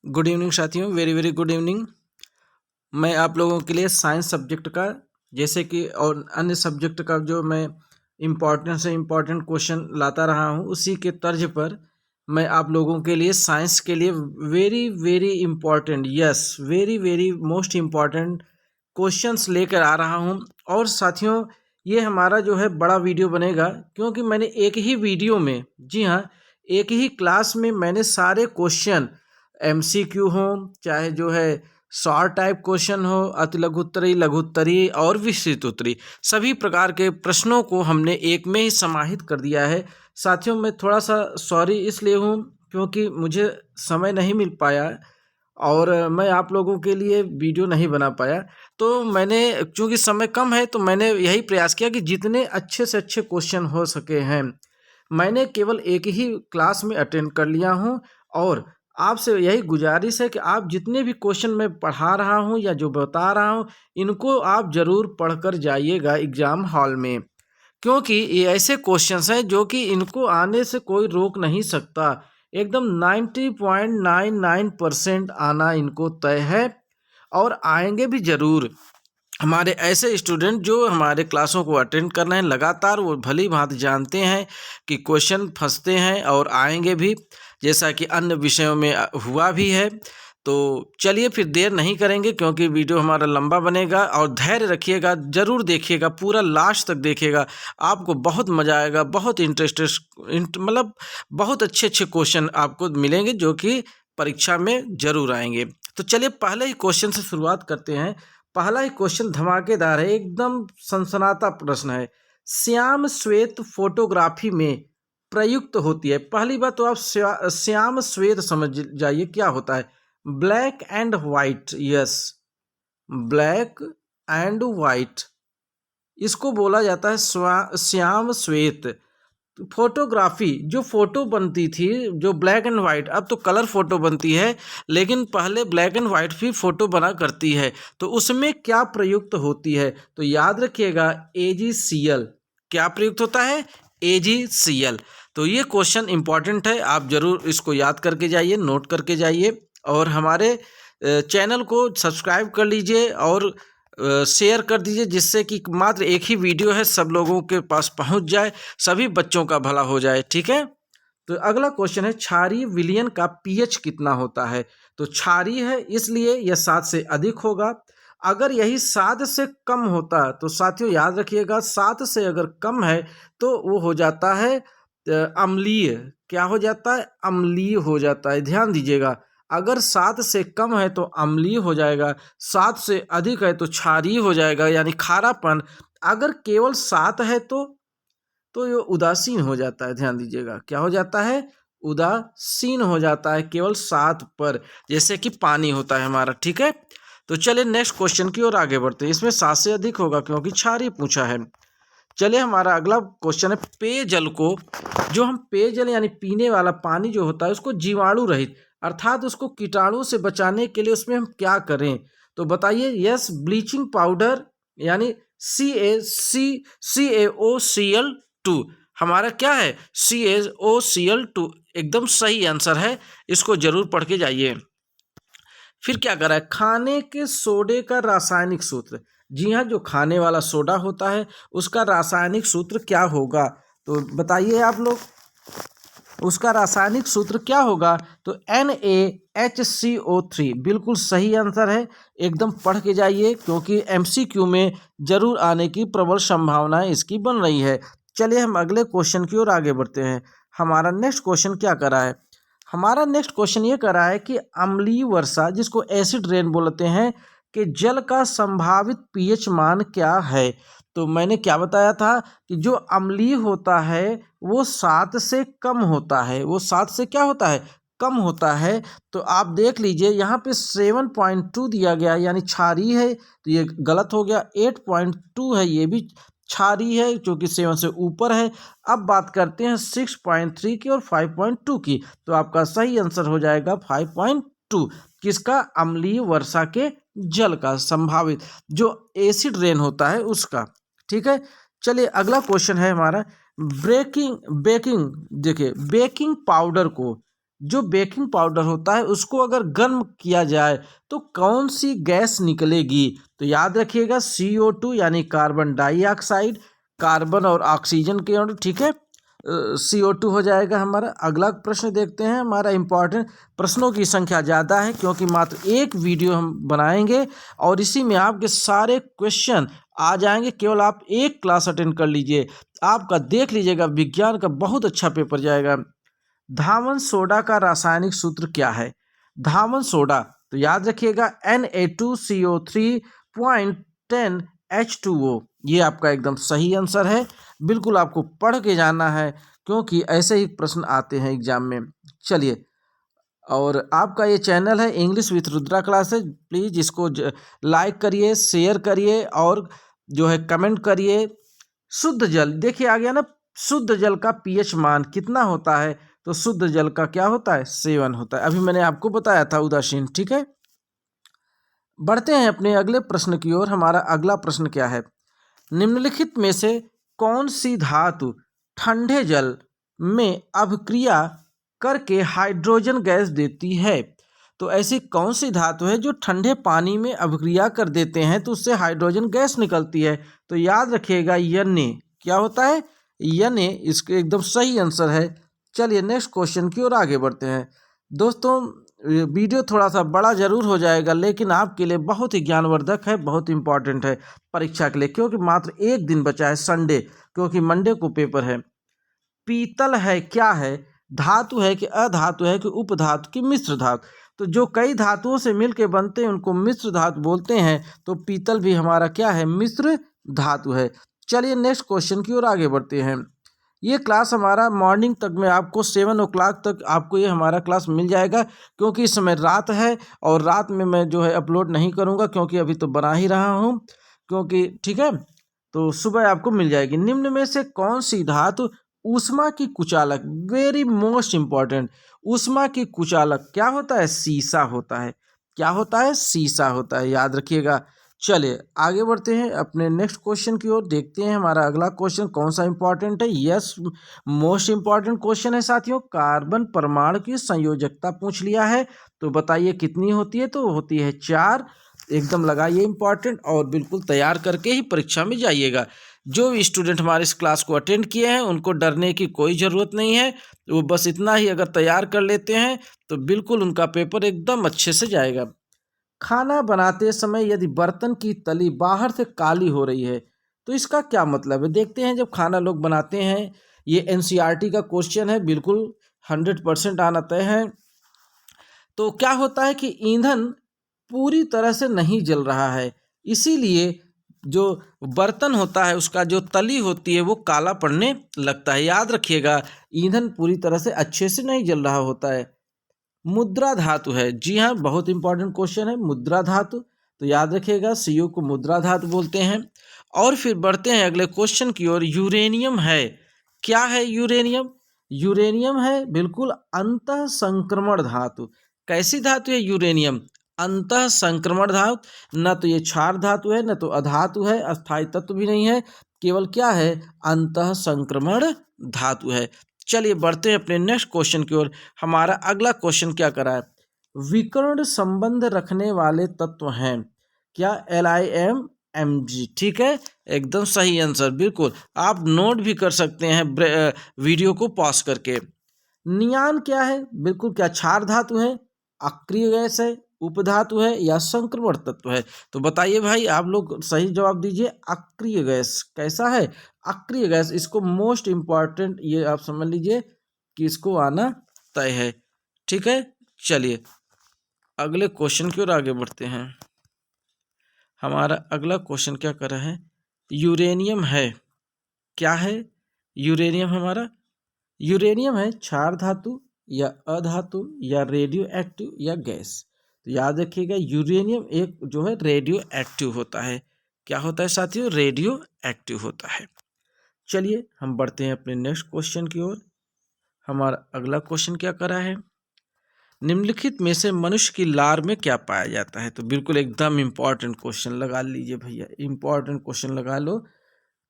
Good evening साथियों, very very good evening. मैं आप लोगों के लिए साइंस सब्जेक्ट का जैसे कि और अन्य सब्जेक्ट का जो मैं इम्पॉर्टेंट से इम्पॉर्टेंट क्वेश्चन लाता रहा हूँ, उसी के तर्ज पर मैं आप लोगों के लिए साइंस के लिए very very important, yes very very most important questions लेकर आ रहा हूँ। और साथियों, ये हमारा जो है बड़ा वीडियो बनेगा, क्योंकि मैंने एक ही वीडियो में, जी हाँ, एक ही क्लास में मैंने सारे क्वेश्चन एमसीक्यू हो, चाहे जो है शॉर्ट टाइप क्वेश्चन हो, अति लघुत्तरी, लघुत्तरी और विस्तृत उत्तरी, सभी प्रकार के प्रश्नों को हमने एक में ही समाहित कर दिया है। साथियों, मैं थोड़ा सा सॉरी इसलिए हूँ क्योंकि मुझे समय नहीं मिल पाया और मैं आप लोगों के लिए वीडियो नहीं बना पाया। तो मैंने, चूँकि समय कम है, तो मैंने यही प्रयास किया कि जितने अच्छे से अच्छे क्वेश्चन हो सके हैं, मैंने केवल एक ही क्लास में अटेंड कर लिया हूँ। और आपसे यही गुजारिश है कि आप जितने भी क्वेश्चन मैं पढ़ा रहा हूँ या जो बता रहा हूँ, इनको आप ज़रूर पढ़कर जाइएगा एग्ज़ाम हॉल में, क्योंकि ये ऐसे क्वेश्चंस हैं जो कि इनको आने से कोई रोक नहीं सकता। एकदम 90.99% आना इनको तय है और आएंगे भी ज़रूर। हमारे ऐसे स्टूडेंट जो हमारे क्लासों को अटेंड कर रहे हैं लगातार, वो भली भांति जानते हैं कि क्वेश्चन फंसते हैं और आएंगे भी, जैसा कि अन्य विषयों में हुआ भी है। तो चलिए फिर देर नहीं करेंगे, क्योंकि वीडियो हमारा लंबा बनेगा, और धैर्य रखिएगा, ज़रूर देखिएगा, पूरा लास्ट तक देखिएगा, आपको बहुत मज़ा आएगा। बहुत मतलब बहुत अच्छे अच्छे क्वेश्चन आपको मिलेंगे जो कि परीक्षा में ज़रूर आएंगे। तो चलिए पहले ही क्वेश्चन से शुरुआत करते हैं। पहला ही क्वेश्चन धमाकेदार है, एकदम सनसनाता प्रश्न है। श्याम श्वेत फोटोग्राफी में प्रयुक्त होती है। पहली बात तो आप श्याम श्वेत समझ जाइए क्या होता है। Black and white, yes, black and white, इसको बोला जाता है श्याम श्वेत फोटोग्राफी। जो फोटो बनती थी, जो ब्लैक एंड वाइट, अब तो कलर फोटो बनती है, लेकिन पहले ब्लैक एंड वाइट भी फोटो बना करती है। तो उसमें क्या प्रयुक्त होती है? तो याद रखिएगा AgCl। क्या प्रयुक्त होता है? AgCl। तो ये क्वेश्चन इंपॉर्टेंट है, आप जरूर इसको याद करके जाइए, नोट करके जाइए, और हमारे चैनल को सब्सक्राइब कर लीजिए और शेयर कर दीजिए, जिससे कि मात्र एक ही वीडियो है, सब लोगों के पास पहुंच जाए, सभी बच्चों का भला हो जाए। ठीक है। तो अगला क्वेश्चन है, क्षारीय विलयन का पीएच कितना होता है? तो क्षारीय है इसलिए यह 7 से अधिक होगा। अगर यही 7 से कम होता, तो साथियों याद रखिएगा, 7 से अगर कम है तो वो हो जाता है अम्लीय। क्या हो जाता है? अम्लीय हो जाता है। ध्यान दीजिएगा, अगर 7 से कम है तो अम्लीय हो जाएगा, 7 से अधिक है तो क्षारीय हो जाएगा, यानी खारापन। अगर केवल 7 है तो ये उदासीन हो जाता है। ध्यान दीजिएगा, क्या हो जाता है? उदासीन हो जाता है केवल 7 पर, जैसे कि पानी होता है हमारा। ठीक है। तो चलिए नेक्स्ट क्वेश्चन की ओर आगे बढ़ते हैं। इसमें 7 से अधिक होगा क्योंकि क्षारीय पूछा है। चलिए हमारा अगला क्वेश्चन है, पेयजल को, जो हम पेयजल यानी पीने वाला पानी जो होता है, उसको जीवाणु रहित, अर्थात उसको कीटाणु से बचाने के लिए उसमें हम क्या करें? तो बताइए। यस, ब्लीचिंग पाउडर, यानी CaCO2 हमारा क्या है? CaOCl2 एकदम सही आंसर है, इसको जरूर पढ़ के जाइए। फिर क्या करा है? खाने के सोडे का रासायनिक सूत्र। जी हाँ, जो खाने वाला सोडा होता है उसका रासायनिक सूत्र क्या होगा? तो बताइए आप लोग, उसका रासायनिक सूत्र क्या होगा? तो NaHCO3 बिल्कुल सही आंसर है, एकदम पढ़ के जाइए, क्योंकि MCQ में जरूर आने की प्रबल संभावनाएं इसकी बन रही है। चलिए हम अगले क्वेश्चन की ओर आगे बढ़ते हैं। हमारा नेक्स्ट क्वेश्चन क्या करा है? हमारा नेक्स्ट क्वेश्चन ये करा है कि अम्लीय वर्षा, जिसको एसिड रेन बोलते हैं, कि जल का संभावित पीएच मान क्या है? तो मैंने क्या बताया था कि जो अम्लीय होता है वो 7 से कम होता है। वो 7 से क्या होता है? कम होता है। तो आप देख लीजिए, यहाँ पे 7.2 दिया गया, यानी क्षारीय है, तो ये गलत हो गया। 8.2 है, ये भी क्षारीय है, जो कि 7 से ऊपर है। अब बात करते हैं 6.3 की और 5.2 की, तो आपका सही आंसर हो जाएगा 5.2। किसका? अम्लीय वर्षा के जल का, संभावित जो एसिड रेन होता है उसका। ठीक है। चलिए अगला क्वेश्चन है हमारा, बेकिंग, देखिए बेकिंग पाउडर को जो बेकिंग पाउडर होता है उसको अगर गर्म किया जाए तो कौन सी गैस निकलेगी? तो याद रखिएगा CO2 यानी कार्बन डाइऑक्साइड, कार्बन और ऑक्सीजन के अणु, ठीक है, CO2 हो जाएगा हमारा। अगला प्रश्न देखते हैं। हमारा इंपॉर्टेंट प्रश्नों की संख्या ज़्यादा है क्योंकि मात्र एक वीडियो हम बनाएंगे और इसी में आपके सारे क्वेश्चन आ जाएंगे। केवल आप एक क्लास अटेंड कर लीजिए, आपका देख लीजिएगा विज्ञान का बहुत अच्छा पेपर जाएगा। धावन सोडा का रासायनिक सूत्र क्या है? धावन सोडा, तो याद रखिएगा Na2CO3.10H2O, ये आपका एकदम सही आंसर है। बिल्कुल आपको पढ़ के जाना है क्योंकि ऐसे ही प्रश्न आते हैं एग्जाम में। चलिए, और आपका ये चैनल है English with Rudra classes, please इसको लाइक करिए, शेयर करिए और जो है कमेंट करिए। शुद्ध जल, देखिए आ गया ना, शुद्ध जल का pH मान कितना होता है? तो शुद्ध जल का क्या होता है? 7 होता है। अभी मैंने आपको बताया था उदासीन, ठीक है। बढ़ते हैं अपने अगले प्रश्न की ओर। हमारा अगला प्रश्न क्या है? निम्नलिखित में से कौन सी धातु ठंडे जल में अभिक्रिया करके हाइड्रोजन गैस देती है? तो ऐसी कौन सी धातु है जो ठंडे पानी में अभिक्रिया कर देते हैं तो उससे हाइड्रोजन गैस निकलती है? तो याद रखिएगा Na, क्या होता है? Na इसके एकदम सही आंसर है। चलिए नेक्स्ट क्वेश्चन की ओर आगे बढ़ते हैं। दोस्तों, वीडियो थोड़ा सा बड़ा जरूर हो जाएगा लेकिन आपके लिए बहुत ही ज्ञानवर्धक है, बहुत इंपॉर्टेंट है परीक्षा के लिए, क्योंकि मात्र एक दिन बचा है, संडे, क्योंकि मंडे को पेपर है। पीतल है क्या है? धातु है कि अधातु है कि उपधातु की मिश्र धातु? तो जो कई धातुओं से मिलकर बनते हैं उनको मिश्र धातु बोलते हैं। तो पीतल भी हमारा क्या है? मिश्र धातु है। चलिए नेक्स्ट क्वेश्चन की ओर आगे बढ़ते हैं। ये क्लास हमारा मॉर्निंग तक में आपको 7 o'clock तक आपको ये हमारा क्लास मिल जाएगा, क्योंकि इस समय रात है और रात में मैं जो है अपलोड नहीं करूँगा क्योंकि अभी तो बना ही रहा हूँ, क्योंकि ठीक है, तो सुबह आपको मिल जाएगी। निम्न में से कौन सी धातु ऊष्मा की कुचालक, वेरी मोस्ट इंपॉर्टेंट, ऊष्मा की कुचालक क्या होता है? सीसा होता है। क्या होता है? सीसा होता है, याद रखिएगा। चलिए आगे बढ़ते हैं अपने नेक्स्ट क्वेश्चन की ओर। देखते हैं हमारा अगला क्वेश्चन कौन सा इंपॉर्टेंट है। यस, मोस्ट इंपॉर्टेंट क्वेश्चन है साथियों। कार्बन परमाणु की संयोजकता पूछ लिया है, तो बताइए कितनी होती है? तो होती है 4। एकदम लगाइए इंपॉर्टेंट और बिल्कुल तैयार करके ही परीक्षा में जाइएगा। जो भी स्टूडेंट हमारे इस क्लास को अटेंड किए हैं उनको डरने की कोई ज़रूरत नहीं है, वो बस इतना ही अगर तैयार कर लेते हैं तो बिल्कुल उनका पेपर एकदम अच्छे से जाएगा। खाना बनाते समय यदि बर्तन की तली बाहर से काली हो रही है तो इसका क्या मतलब है? देखते हैं। जब खाना लोग बनाते हैं, ये NCERT का क्वेश्चन है, बिल्कुल 100% आना तय है। तो क्या होता है कि ईंधन पूरी तरह से नहीं जल रहा है, इसीलिए जो बर्तन होता है उसका जो तली होती है वो काला पड़ने लगता है। याद रखिएगा, ईंधन पूरी तरह से अच्छे से नहीं जल रहा होता है। मुद्रा धातु है, जी हाँ, बहुत इंपॉर्टेंट क्वेश्चन है। मुद्रा धातु, तो याद रखिएगा CO को मुद्रा धातु बोलते हैं। और फिर बढ़ते हैं अगले क्वेश्चन की ओर। यूरेनियम है, क्या है यूरेनियम? यूरेनियम है बिल्कुल अंतः संक्रमण धातु। कैसी धातु है यूरेनियम? अंतः संक्रमण धातु। न तो ये क्षार धातु है, न तो अधातु है, अस्थायी तत्व भी नहीं है, केवल क्या है? अंतः संक्रमण धातु है। चलिए बढ़ते हैं अपने नेक्स्ट क्वेश्चन की ओर। हमारा अगला क्वेश्चन क्या करा है? विकर्ण संबंध रखने वाले तत्व हैं क्या? LIMMG, ठीक है, एकदम सही आंसर। बिल्कुल आप नोट भी कर सकते हैं वीडियो को पॉज करके। नियान क्या है? बिल्कुल क्या क्षार धातु है, अक्रिय गैस है, उपधातु है या संक्रमण तत्व है? तो बताइए भाई, आप लोग सही जवाब दीजिए। अक्रिय गैस कैसा है? अक्रिय गैस, इसको मोस्ट इंपॉर्टेंट ये आप समझ लीजिए कि इसको आना तय है, ठीक है। चलिए अगले क्वेश्चन की ओर आगे बढ़ते हैं। हमारा अगला क्वेश्चन क्या कर रहा है? यूरेनियम है, क्या है यूरेनियम? हमारा यूरेनियम है क्षार धातु या अधातु या रेडियो एक्टिव या गैस? तो याद रखिएगा यूरेनियम एक जो है रेडियो एक्टिव होता है। क्या होता है साथियों? रेडियो एक्टिव होता है। चलिए हम बढ़ते हैं अपने नेक्स्ट क्वेश्चन की ओर। हमारा अगला क्वेश्चन क्या कर रहा है? निम्नलिखित में से मनुष्य की लार में क्या पाया जाता है? तो बिल्कुल एकदम इंपॉर्टेंट क्वेश्चन लगा लीजिए भैया, इंपॉर्टेंट क्वेश्चन लगा लो।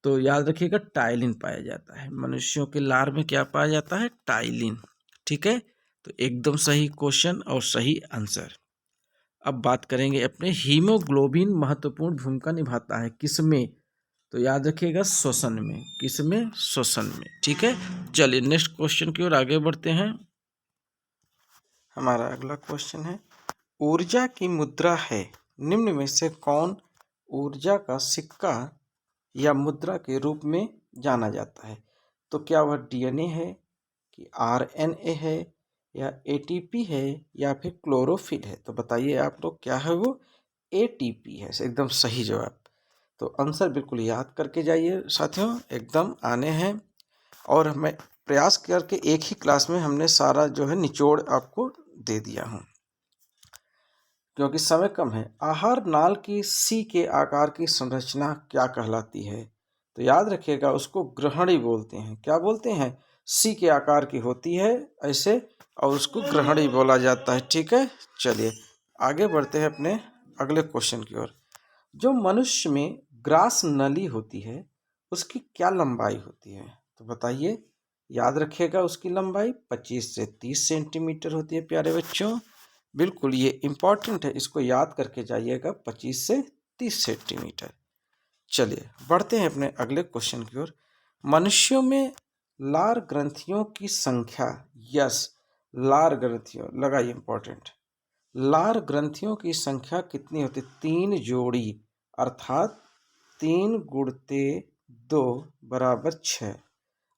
तो याद रखिएगा टाइलिन पाया जाता है। मनुष्यों के लार में क्या पाया जाता है? टाइलिन, ठीक है। तो एकदम सही क्वेश्चन और सही आंसर। अब बात करेंगे अपने हीमोग्लोबिन महत्वपूर्ण भूमिका निभाता है किसमें? तो याद रखिएगा श्वसन में। किसमें? श्वसन में। ठीक है, चलिए नेक्स्ट क्वेश्चन की ओर आगे बढ़ते हैं। हमारा अगला क्वेश्चन है, ऊर्जा की मुद्रा है निम्न में से कौन ऊर्जा का सिक्का या मुद्रा के रूप में जाना जाता है? तो क्या वह डीएनए है कि आरएनए है या एटीपी है या फिर क्लोरोफिल है? तो बताइए आप लोग, क्या है वो? एटीपी है एकदम सही जवाब। तो आंसर बिल्कुल याद करके जाइए साथियों, एकदम आने हैं। और मैं प्रयास करके एक ही क्लास में हमने सारा जो है निचोड़ आपको दे दिया हूँ, क्योंकि समय कम है। आहार नाल की सी के आकार की संरचना क्या कहलाती है? तो याद रखिएगा, उसको ग्रहणी बोलते हैं। क्या बोलते हैं? सी के आकार की होती है ऐसे, और उसको ग्रहणी बोला जाता है। ठीक है, चलिए आगे बढ़ते हैं अपने अगले क्वेश्चन की ओर। जो मनुष्य में ग्रास नली होती है उसकी क्या लंबाई होती है? तो बताइए, याद रखिएगा उसकी लंबाई 25 से 30 सेंटीमीटर होती है प्यारे बच्चों। बिल्कुल ये इम्पॉर्टेंट है, इसको याद करके जाइएगा, 25 से 30 सेंटीमीटर। चलिए बढ़ते हैं अपने अगले क्वेश्चन की ओर। मनुष्यों में लार ग्रंथियों की संख्या, यस लार ग्रंथियों, लगाइए इम्पॉर्टेंट, लार ग्रंथियों की संख्या कितनी होती? 3 जोड़ी, अर्थात 3 गुणते 2 बराबर 6।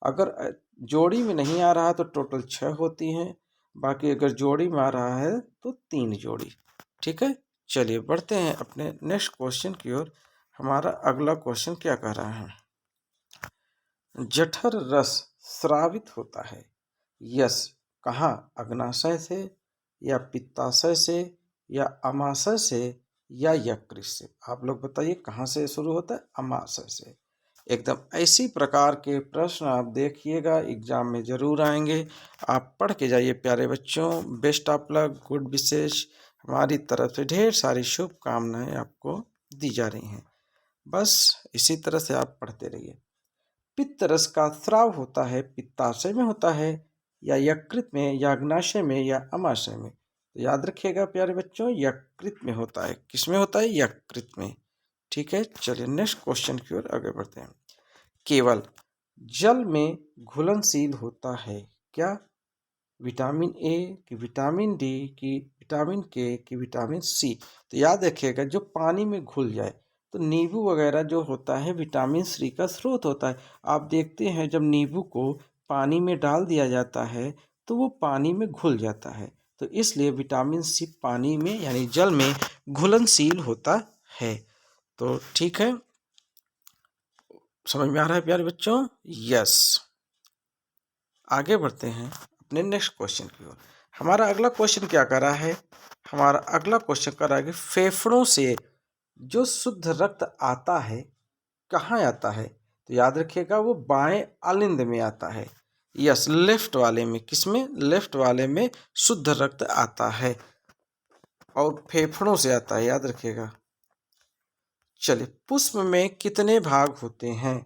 अगर जोड़ी में नहीं आ रहा तो टोटल 6 होती हैं, बाकी अगर जोड़ी में आ रहा है तो 3 जोड़ी। ठीक है, चलिए बढ़ते हैं अपने नेक्स्ट क्वेश्चन की ओर। हमारा अगला क्वेश्चन क्या कह रहा है? जठर रस स्रावित होता है, यस कहाँ? अग्नाशय से या पित्ताशय से या अमाशय से या यकृत से? आप लोग बताइए कहाँ से शुरू होता है? अमाशय से। एकदम ऐसी प्रकार के प्रश्न आप देखिएगा, एग्जाम में जरूर आएंगे। आप पढ़ के जाइए प्यारे बच्चों। बेस्ट ऑफ लक, गुड विशेष हमारी तरफ से ढेर सारी शुभकामनाएं आपको दी जा रही हैं। बस इसी तरह से आप पढ़ते रहिए। पित्त रस का स्राव होता है पित्ताशय में होता है या यकृत में या अग्नाशय में या अमाशय में? तो याद रखिएगा प्यारे बच्चों, यकृत में होता है। किस में होता है? यकृत में। ठीक है, चलिए नेक्स्ट क्वेश्चन की ओर आगे बढ़ते हैं। केवल जल में घुलनशील होता है क्या? विटामिन ए कि विटामिन डी कि विटामिन के कि विटामिन सी? तो याद रखिएगा, जो पानी में घुल जाए, तो नींबू वगैरह जो होता है विटामिन सी का स्रोत होता है। आप देखते हैं जब नींबू को पानी में डाल दिया जाता है तो वो पानी में घुल जाता है, तो इसलिए विटामिन सी पानी में यानी जल में घुलनशील होता है। तो ठीक है, समझ में आ रहा है प्यारे बच्चों? यस। आगे बढ़ते हैं अपने नेक्स्ट क्वेश्चन की ओर। हमारा अगला क्वेश्चन क्या कर रहा है? हमारा अगला क्वेश्चन कर रहा है कि फेफड़ों से जो शुद्ध रक्त आता है कहाँ आता है? तो याद रखिएगा, वो बाएं अलिंद में आता है। यस, लेफ्ट वाले में। किसमें? लेफ्ट वाले में शुद्ध रक्त आता है और फेफड़ों से आता है, याद रखिएगा। चलिए, पुष्प में कितने भाग होते हैं?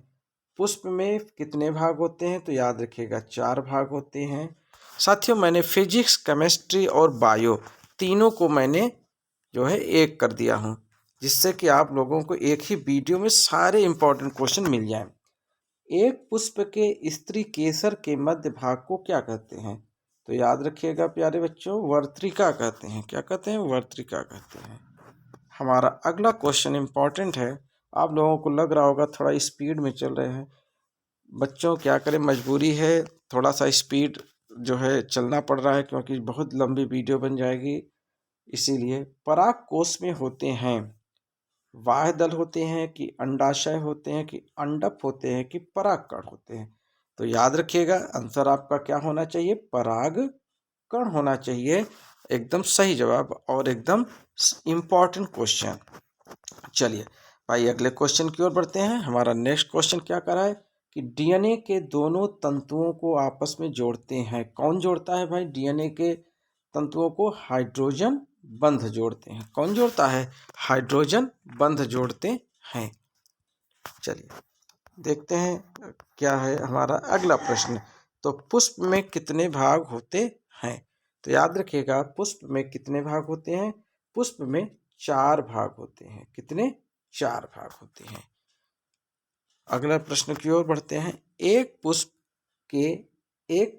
पुष्प में कितने भाग होते हैं? तो याद रखिएगा 4 भाग होते हैं। साथियों, मैंने फिजिक्स, केमिस्ट्री और बायो तीनों को मैंने जो है एक कर दिया हूँ, जिससे कि आप लोगों को एक ही वीडियो में सारे इंपॉर्टेंट क्वेश्चन मिल जाएं। एक पुष्प के स्त्री केसर के मध्य भाग को क्या कहते हैं? तो याद रखिएगा प्यारे बच्चों, वर्त्रिका कहते हैं। क्या कहते हैं? वर्त्रिका कहते हैं। हमारा अगला क्वेश्चन इंपॉर्टेंट है। आप लोगों को लग रहा होगा थोड़ा स्पीड में चल रहे हैं। बच्चों क्या करें, मजबूरी है, थोड़ा सा स्पीड जो है चलना पड़ रहा है, क्योंकि बहुत लंबी वीडियो बन जाएगी। इसीलिए पराग कोश में होते हैं बाह्य दल होते हैं कि अंडाशय होते हैं कि अंडप होते हैं कि परागकण होते हैं? तो याद रखिएगा, आंसर आपका क्या होना चाहिए? परागकण होना चाहिए। एकदम सही जवाब और एकदम इम्पॉर्टेंट क्वेश्चन। चलिए भाई अगले क्वेश्चन की ओर बढ़ते हैं। हमारा नेक्स्ट क्वेश्चन क्या कर रहा है कि डीएनए के दोनों तंतुओं को आपस में जोड़ते हैं। कौन जोड़ता है भाई? डीएनए के तंतुओं को हाइड्रोजन बंध जोड़ते हैं। कौन जोड़ता है? हाइड्रोजन बंध जोड़ते हैं। चलिए देखते हैं क्या है हमारा अगला प्रश्न। तो पुष्प में कितने भाग होते हैं? तो याद रखिएगा पुष्प में कितने भाग होते हैं? पुष्प में 4 भाग होते हैं। कितने? 4 भाग होते हैं। अगला प्रश्न की ओर बढ़ते हैं। एक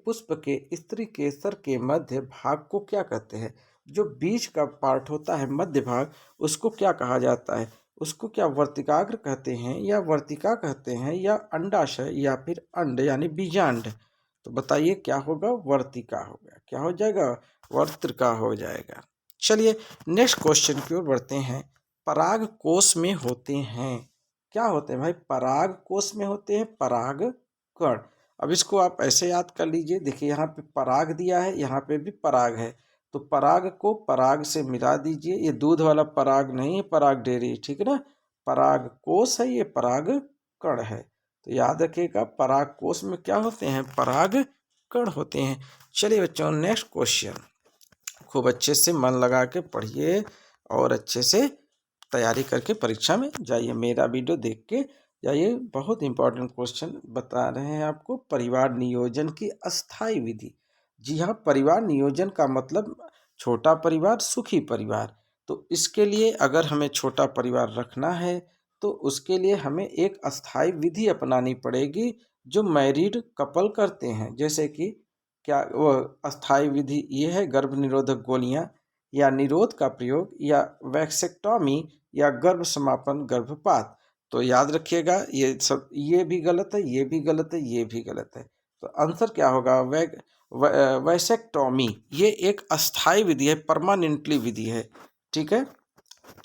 पुष्प के स्त्री केसर के मध्य भाग को क्या कहते हैं? जो बीच का पार्ट होता है, मध्य भाग, उसको क्या कहा जाता है? उसको क्या वर्तिकाग्र कहते हैं, या वर्तिका कहते हैं, या अंडाशय, या फिर अंड यानी बीजांड? तो बताइए क्या होगा? वर्तिका होगा। क्या हो जाएगा? वर्तिका हो जाएगा। चलिए नेक्स्ट क्वेश्चन की ओर बढ़ते हैं। पराग कोश में होते हैं, क्या होते हैं भाई? पराग कोश में होते हैं पराग कण। अब इसको आप ऐसे याद कर लीजिए, देखिए यहाँ पे पराग दिया है, यहाँ पे भी पराग है, तो पराग को पराग से मिला दीजिए। ये दूध वाला पराग नहीं है, पराग डेयरी, ठीक है ना। पराग कोश है, ये पराग कण है। तो याद रखिएगा पराग कोश में क्या होते हैं? पराग कण होते हैं। चलिए बच्चों नेक्स्ट क्वेश्चन, खूब अच्छे से मन लगा के पढ़िए और अच्छे से तैयारी करके परीक्षा में जाइए। मेरा वीडियो देख के जाइए। बहुत इंपॉर्टेंट क्वेश्चन बता रहे हैं आपको। परिवार नियोजन की अस्थायी विधि। जी हाँ, परिवार नियोजन का मतलब छोटा परिवार सुखी परिवार। तो इसके लिए अगर हमें छोटा परिवार रखना है तो उसके लिए हमें एक अस्थायी विधि अपनानी पड़ेगी जो मैरिड कपल करते हैं। जैसे कि क्या वो अस्थायी विधि ये है? गर्भ निरोधक गोलियां, या निरोध का प्रयोग, या वैक्सेक्टॉमी, या गर्भ समापन गर्भपात। तो याद रखिएगा ये सब, ये भी गलत है, ये भी गलत है, ये भी गलत है। तो आंसर क्या होगा? वैसेक्टॉमी। ये एक अस्थायी विधि है, परमानेंटली विधि है। ठीक है।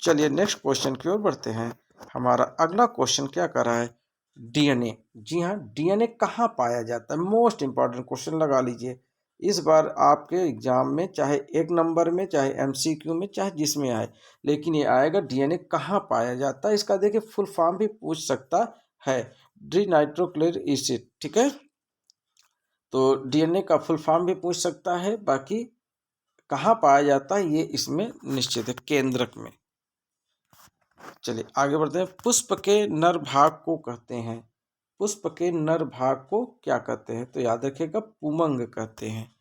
चलिए नेक्स्ट क्वेश्चन की ओर बढ़ते हैं। हमारा अगला क्वेश्चन क्या कर रहा है? डीएनए। जी हाँ, डीएनए कहाँ पाया जाता है? मोस्ट इंपॉर्टेंट क्वेश्चन लगा लीजिए। इस बार आपके एग्जाम में चाहे 1 नंबर में, चाहे एमसीक्यू में, चाहे जिसमें आए, लेकिन ये आएगा डीएनए कहाँ पाया जाता है। इसका देखिए फुल फॉर्म भी पूछ सकता है, डिनाइट्रोक्लेर एसिड। ठीक है, तो डीएनए का फुल फॉर्म भी पूछ सकता है। बाकी कहाँ पाया जाता है ये इसमें निश्चित है, केंद्रक में। चलिए आगे बढ़ते हैं। पुष्प के नर भाग को कहते हैं, पुष्प के नर भाग को क्या कहते हैं? तो याद रखिएगा पुमंग कहते हैं।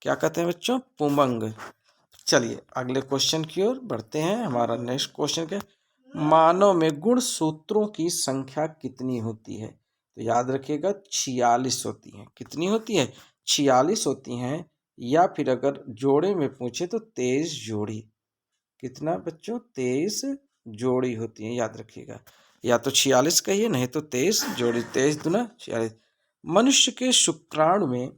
क्या कहते हैं बच्चों? पुमंग। चलिए अगले क्वेश्चन की ओर बढ़ते हैं। हमारा नेक्स्ट क्वेश्चन क्या? मानव में गुण सूत्रों की संख्या कितनी होती है? तो याद रखिएगा 46 होती हैं। कितनी होती है? 46 होती हैं। या फिर अगर जोड़े में पूछे तो 23 जोड़ी। कितना बच्चों? 23 जोड़ी होती है, याद रखिएगा। या तो 46 कहिए, नहीं तो 23 जोड़ी। 23 दूना 46। मनुष्य के शुक्राणु में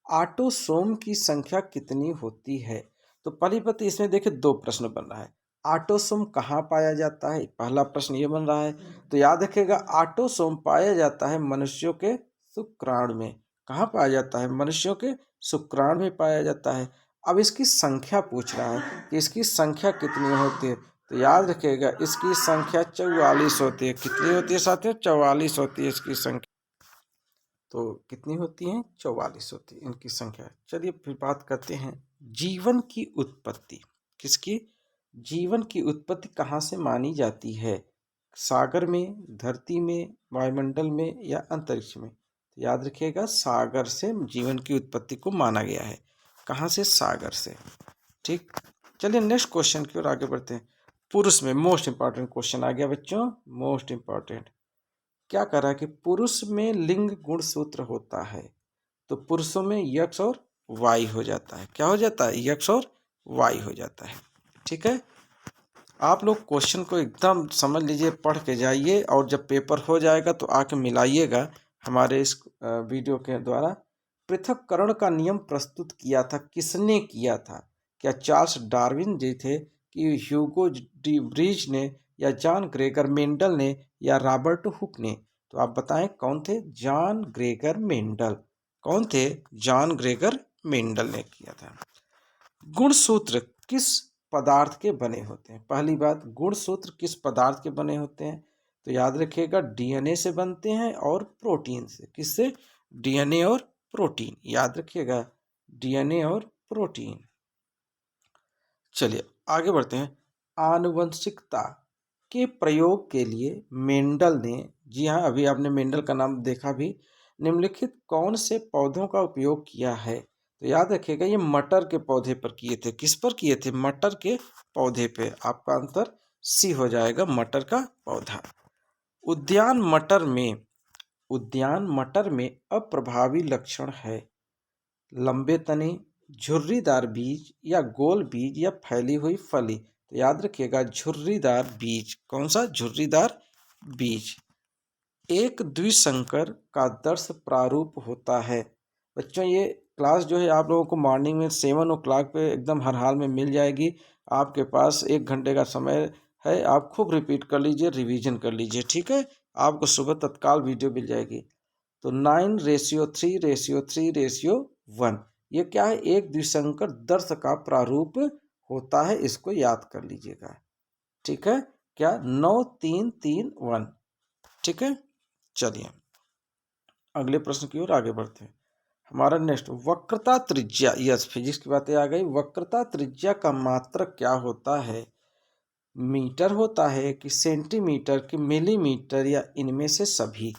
ऑटोसोम की संख्या कितनी होती है? तो पहली बात इसमें देखिए 2 प्रश्न बन रहा है। ऑटोसोम कहाँ पाया जाता है, पहला प्रश्न ये बन रहा है। तो याद रखिएगा ऑटोसोम पाया जाता है मनुष्यों के शुक्राणु में। कहाँ पाया जाता है? मनुष्यों के शुक्राणु में पाया जाता है। अब इसकी संख्या पूछ रहा है कि इसकी संख्या कितनी होती है। तो याद रखिएगा इसकी संख्या 44 होती है। कितनी होती है साथियों? 44 होती है इसकी संख्या। तो कितनी होती हैं? 44 होती है इनकी संख्या। चलिए फिर बात करते हैं जीवन की उत्पत्ति। किसकी? जीवन की उत्पत्ति कहाँ से मानी जाती है? सागर में, धरती में, वायुमंडल में, या अंतरिक्ष में? तो याद रखिएगा सागर से जीवन की उत्पत्ति को माना गया है। कहाँ से? सागर से। ठीक। चलिए नेक्स्ट क्वेश्चन की ओर आगे बढ़ते हैं। पुरुष में मोस्ट इंपॉर्टेंट क्वेश्चन आ गया बच्चों, मोस्ट इंपॉर्टेंट। क्या कर रहा है कि पुरुष में लिंग गुणसूत्र होता है, तो पुरुषों में यक्स और वाई हो जाता है। क्या हो जाता है? यक्स और वाई हो जाता है। ठीक है, आप लोग क्वेश्चन को एकदम समझ लीजिए, पढ़ के जाइए, और जब पेपर हो जाएगा तो आके मिलाइएगा हमारे इस वीडियो के द्वारा। पृथक्करण का नियम प्रस्तुत किया था, किसने किया था? क्या चार्ल्स डार्विन जी थे, कि ह्यूगो डी ब्रीज ने, या जॉन ग्रेगर मेंडल ने, या रॉबर्ट हुक ने? तो आप बताएं कौन थे? John Gregor Mendel. कौन थे? जॉन ग्रेगर मेंडल ने किया था। गुणसूत्र किस पदार्थ के बने होते हैं? पहली बात, गुणसूत्र किस पदार्थ के बने होते हैं? तो याद रखिएगा डीएनए से बनते हैं और प्रोटीन से। किससे? डीएनए और प्रोटीन। याद रखिएगा डीएनए और प्रोटीन। चलिए आगे बढ़ते हैं। आनुवंशिकता के प्रयोग के लिए मेंडल ने, जी हाँ अभी आपने मेंडल का नाम देखा भी, निम्नलिखित कौन से पौधों का उपयोग किया है? तो याद रखिएगा ये मटर के पौधे पर किए थे। किस पर किए थे? मटर के पौधे पे। आपका आंसर सी हो जाएगा, मटर का पौधा। उद्यान मटर में अप्रभावी लक्षण है लंबे तने, झुर्रीदार बीज या गोल बीज या फैली हुई फली। तो याद रखिएगा झुर्रीदार बीज। कौन सा? झुर्रीदार बीज। एक द्विसंकर का दर्श प्रारूप होता है। बच्चों ये क्लास जो है आप लोगों को मॉर्निंग में 7 o'clock पे एकदम हर हाल में मिल जाएगी। आपके पास 1 घंटे का समय है, आप खूब रिपीट कर लीजिए, रिवीजन कर लीजिए, ठीक है। आपको सुबह तत्काल वीडियो मिल जाएगी। तो 9:3:3:1 ये क्या है? एक द्विसंकर दर्श का प्रारूप होता है, इसको याद कर लीजिएगा, ठीक है। क्या? 9:3:3:1, ठीक है। चलिए अगले प्रश्न की ओर आगे बढ़ते हैं। हमारा नेक्स्ट, वक्रता त्रिज्या। यस, फिजिक्स की बातें आ गई। वक्रता त्रिज्या का मात्रक क्या होता है? मीटर होता है कि सेंटीमीटर कि मिलीमीटर या इनमें से सभी?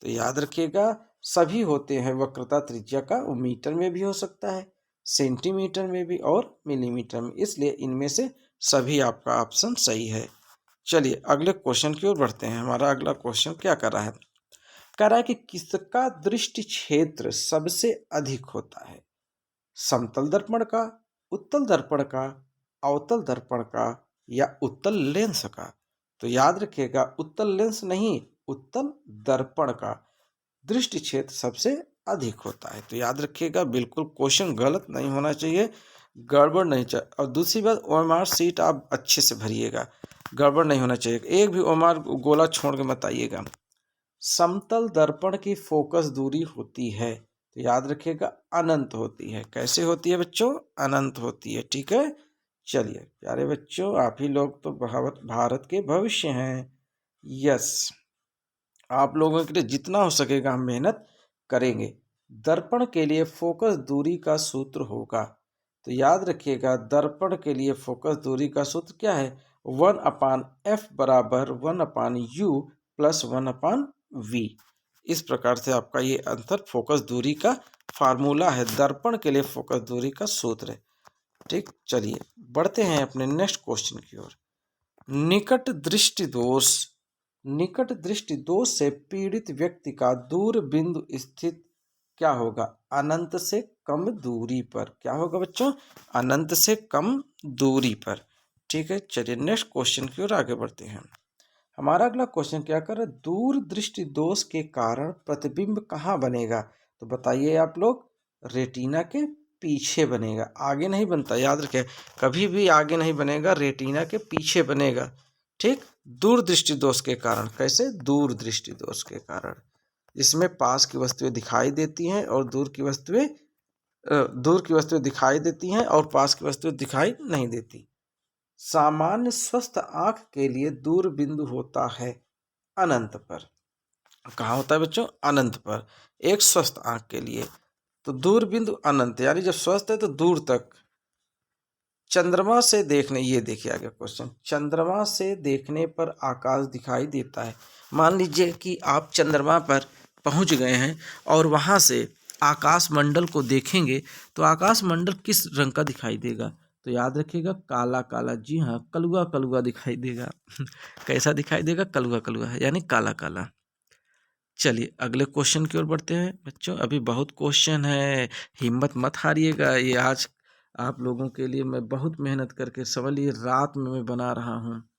तो याद रखिएगा सभी होते हैं वक्रता त्रिज्या का। वो मीटर में भी हो सकता है, सेंटीमीटर में भी और मिलीमीटर में, इसलिए इनमें से सभी आपका ऑप्शन सही है। चलिए अगले क्वेश्चन की ओर बढ़ते हैं। हमारा अगला क्वेश्चन क्या कर रहा है? कह रहा है कि किसका दृष्टि क्षेत्र सबसे अधिक होता है? समतल दर्पण का, उत्तल दर्पण का, अवतल दर्पण का या उत्तल लेंस का? तो याद रखिएगा उत्तल लेंस नहीं, उत्तल दर्पण का दृष्टि क्षेत्र सबसे अधिक होता है। तो याद रखिएगा बिल्कुल क्वेश्चन गलत नहीं होना चाहिए, गड़बड़ नहीं चाहिए। और दूसरी बात, ओएमआर सीट आप अच्छे से भरिएगा, गड़बड़ नहीं होना चाहिए। एक भी ओएमआर गोला छोड़ के मत आइएगा। समतल दर्पण की फोकस दूरी होती है, तो याद रखिएगा अनंत होती है। कैसे होती है बच्चों? अनंत होती है, ठीक है। चलिए प्यारे बच्चों, आप ही लोग तो भारत के भविष्य हैं। यस, आप लोगों के लिए जितना हो सकेगा हम मेहनत करेंगे। दर्पण के लिए फोकस दूरी का सूत्र होगा, तो याद रखिएगा दर्पण के लिए फोकस दूरी का सूत्र क्या है? 1/f बराबर 1/u प्लस 1/v। इस प्रकार से आपका ये अंतर फोकस दूरी का फार्मूला है, दर्पण के लिए फोकस दूरी का सूत्र है, ठीक। चलिए बढ़ते हैं अपने नेक्स्ट क्वेश्चन की ओर। निकट दृष्टि दोष से पीड़ित व्यक्ति का दूर बिंदु स्थित क्या होगा? अनंत से कम दूरी पर। क्या होगा बच्चों? अनंत से कम दूरी पर, ठीक है। चलिए नेक्स्ट क्वेश्चन की ओर आगे बढ़ते हैं। हमारा अगला क्वेश्चन क्या कर रहा है? दूर दृष्टि दोष के कारण प्रतिबिंब कहाँ बनेगा? तो बताइए आप लोग। रेटिना के पीछे बनेगा, आगे नहीं बनता, याद रखें कभी भी आगे नहीं बनेगा, रेटिना के पीछे बनेगा, ठीक। दूर दृष्टि दोष के कारण। कैसे? दूर दृष्टि दोष के कारण, इसमें पास की वस्तुएं दिखाई देती हैं और दूर की वस्तुएं दिखाई देती हैं और पास की वस्तुएं दिखाई नहीं देती। सामान्य स्वस्थ आंख के लिए दूर बिंदु होता है अनंत पर। कहाँ होता है बच्चों? अनंत पर, एक स्वस्थ आंख के लिए। तो दूर बिंदु अनंत, यानी जब स्वस्थ है तो दूर तक। चंद्रमा से देखने, ये देखिए आगे क्वेश्चन, चंद्रमा से देखने पर आकाश दिखाई देता है। मान लीजिए कि आप चंद्रमा पर पहुंच गए हैं और वहां से आकाश मंडल को देखेंगे, तो आकाश मंडल किस रंग का दिखाई देगा? तो याद रखिएगा काला काला। जी हाँ, कलुआ कलुआ दिखाई देगा। कैसा दिखाई देगा? कलुआ कलुआ है, यानी काला काला। चलिए अगले क्वेश्चन की ओर बढ़ते हैं बच्चों, अभी बहुत क्वेश्चन है, हिम्मत मत हारिएगा। ये आज आप लोगों के लिए मैं बहुत मेहनत करके, समझ लीजिए रात में मैं बना रहा हूँ,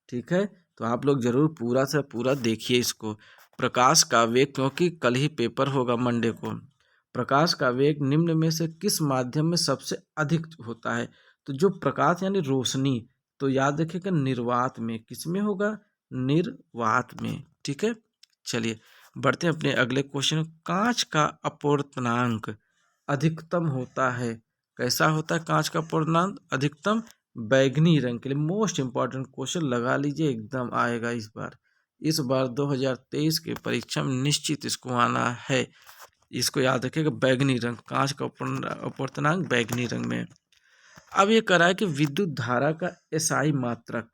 ठीक है। तो आप लोग जरूर पूरा से पूरा देखिए इसको। प्रकाश का वेग, क्योंकि कल ही पेपर होगा मंडे को, प्रकाश का वेग निम्न में से किस माध्यम में सबसे अधिक होता है? तो जो प्रकाश यानी रोशनी, तो याद रखिएगा निर्वात में। किस में होगा? निर्वात में, ठीक है। चलिए बढ़ते हैं अपने अगले क्वेश्चन। कांच का अपवर्तनांक अधिकतम होता है। कैसा होता है कांच का अपवर्तनांक अधिकतम? बैगनी रंग के लिए। मोस्ट इंपॉर्टेंट क्वेश्चन लगा लीजिए, एकदम आएगा इस बार 2023 के परीक्षा में निश्चित इसको आना है। इसको याद रखिएगा, बैगनी रंग, कांच का अपवर्तनांक बैगनी रंग में। अब ये कह रहा है कि विद्युत धारा का एसआई मात्रक,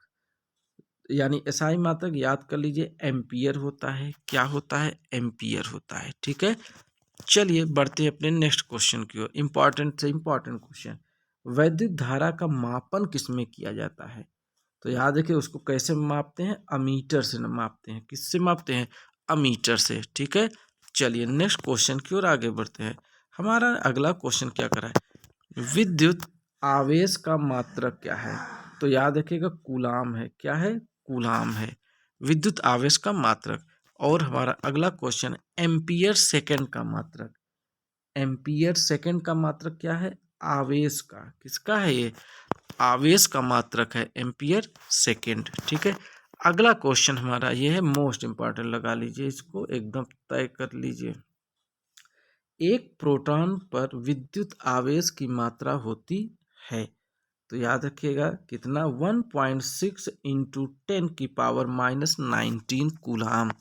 यानी एसआई मात्रक याद कर लीजिए एम्पियर होता है। क्या होता है? एम्पियर होता है, ठीक है। चलिए बढ़ते हैं अपने नेक्स्ट क्वेश्चन की ओर। इम्पॉर्टेंट से इम्पॉर्टेंट क्वेश्चन, वैद्युत धारा का मापन किसमें किया जाता है? तो याद रखिए उसको कैसे मापते हैं, अमीटर से मापते हैं। किससे मापते हैं? अमीटर से। ठीक है, चलिए नेक्स्ट क्वेश्चन की ओर आगे बढ़ते हैं। हमारा अगला क्वेश्चन क्या करा है? विद्युत आवेश का मात्रक क्या है? तो याद रखिएगा कूलाम है। क्या है? कूलाम है विद्युत आवेश का मात्रक। और हमारा अगला क्वेश्चन, एम्पियर सेकंड का मात्रक। एम्पियर सेकंड का मात्रक क्या है? आवेश का। किसका है ये? आवेश का मात्रक है एम्पियर सेकंड। ठीक है, अगला क्वेश्चन हमारा ये है, मोस्ट इंपॉर्टेंट, लगा लीजिए इसको, एकदम तय कर लीजिए। एक प्रोटॉन पर विद्युत आवेश की मात्रा होती है, तो याद रखिएगा कितना? 1.6 इंटू 10⁻⁻19 कूलाम,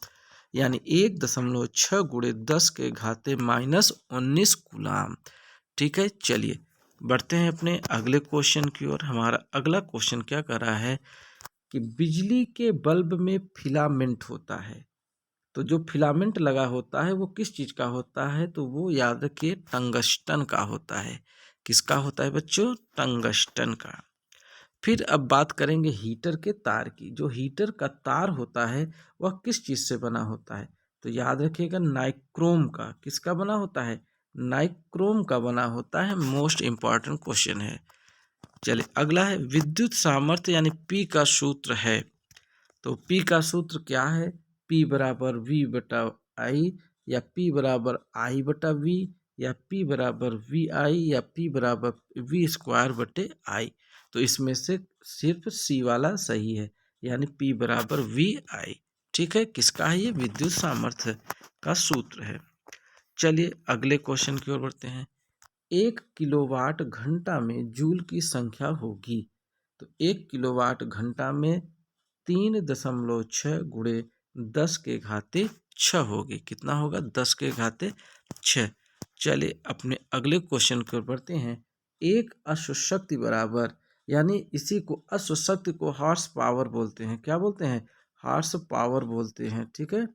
यानी 1.6 गुणे 10 के घाते -19 कूलाम। ठीक है, चलिए बढ़ते हैं अपने अगले क्वेश्चन की ओर। हमारा अगला क्वेश्चन क्या कर रहा है कि बिजली के बल्ब में फिलामेंट होता है, तो जो फिलामेंट लगा होता है वो किस चीज़ का होता है? तो वो याद रखिए टंगस्टन का होता है। किसका होता है बच्चों? टंगस्टन का। फिर अब बात करेंगे हीटर के तार की। जो हीटर का तार होता है वह किस चीज़ से बना होता है? तो याद रखिएगा नाइक्रोम का। किसका बना होता है? नाइक्रोम का बना होता है। मोस्ट इम्पॉर्टेंट क्वेश्चन है। चलिए अगला है, विद्युत सामर्थ्य यानी पी का सूत्र है। तो पी का सूत्र क्या है? पी बराबर वी बटा आई, या पी बराबर आई बटा वी, या पी बराबर वी आई, या पी बराबर वी स्क्वायर बटे आई। तो इसमें से सिर्फ सी वाला सही है, यानी पी बराबर वी आई। ठीक है, किसका है ये? विद्युत सामर्थ्य का सूत्र है। चलिए अगले क्वेश्चन की ओर बढ़ते हैं। 1 किलोवाट घंटा में जूल की संख्या होगी, तो 1 किलोवाट घंटा में 3.6 गुणे 10 के घाते 6 होगी। कितना होगा? 10 के घाते 6। चलिए अपने अगले क्वेश्चन की ओर बढ़ते हैं। एक अश्वशक्ति बराबर, यानी इसी को अश्वशक्ति को हॉर्स पावर बोलते हैं। क्या बोलते हैं? हॉर्स पावर बोलते हैं। ठीक है,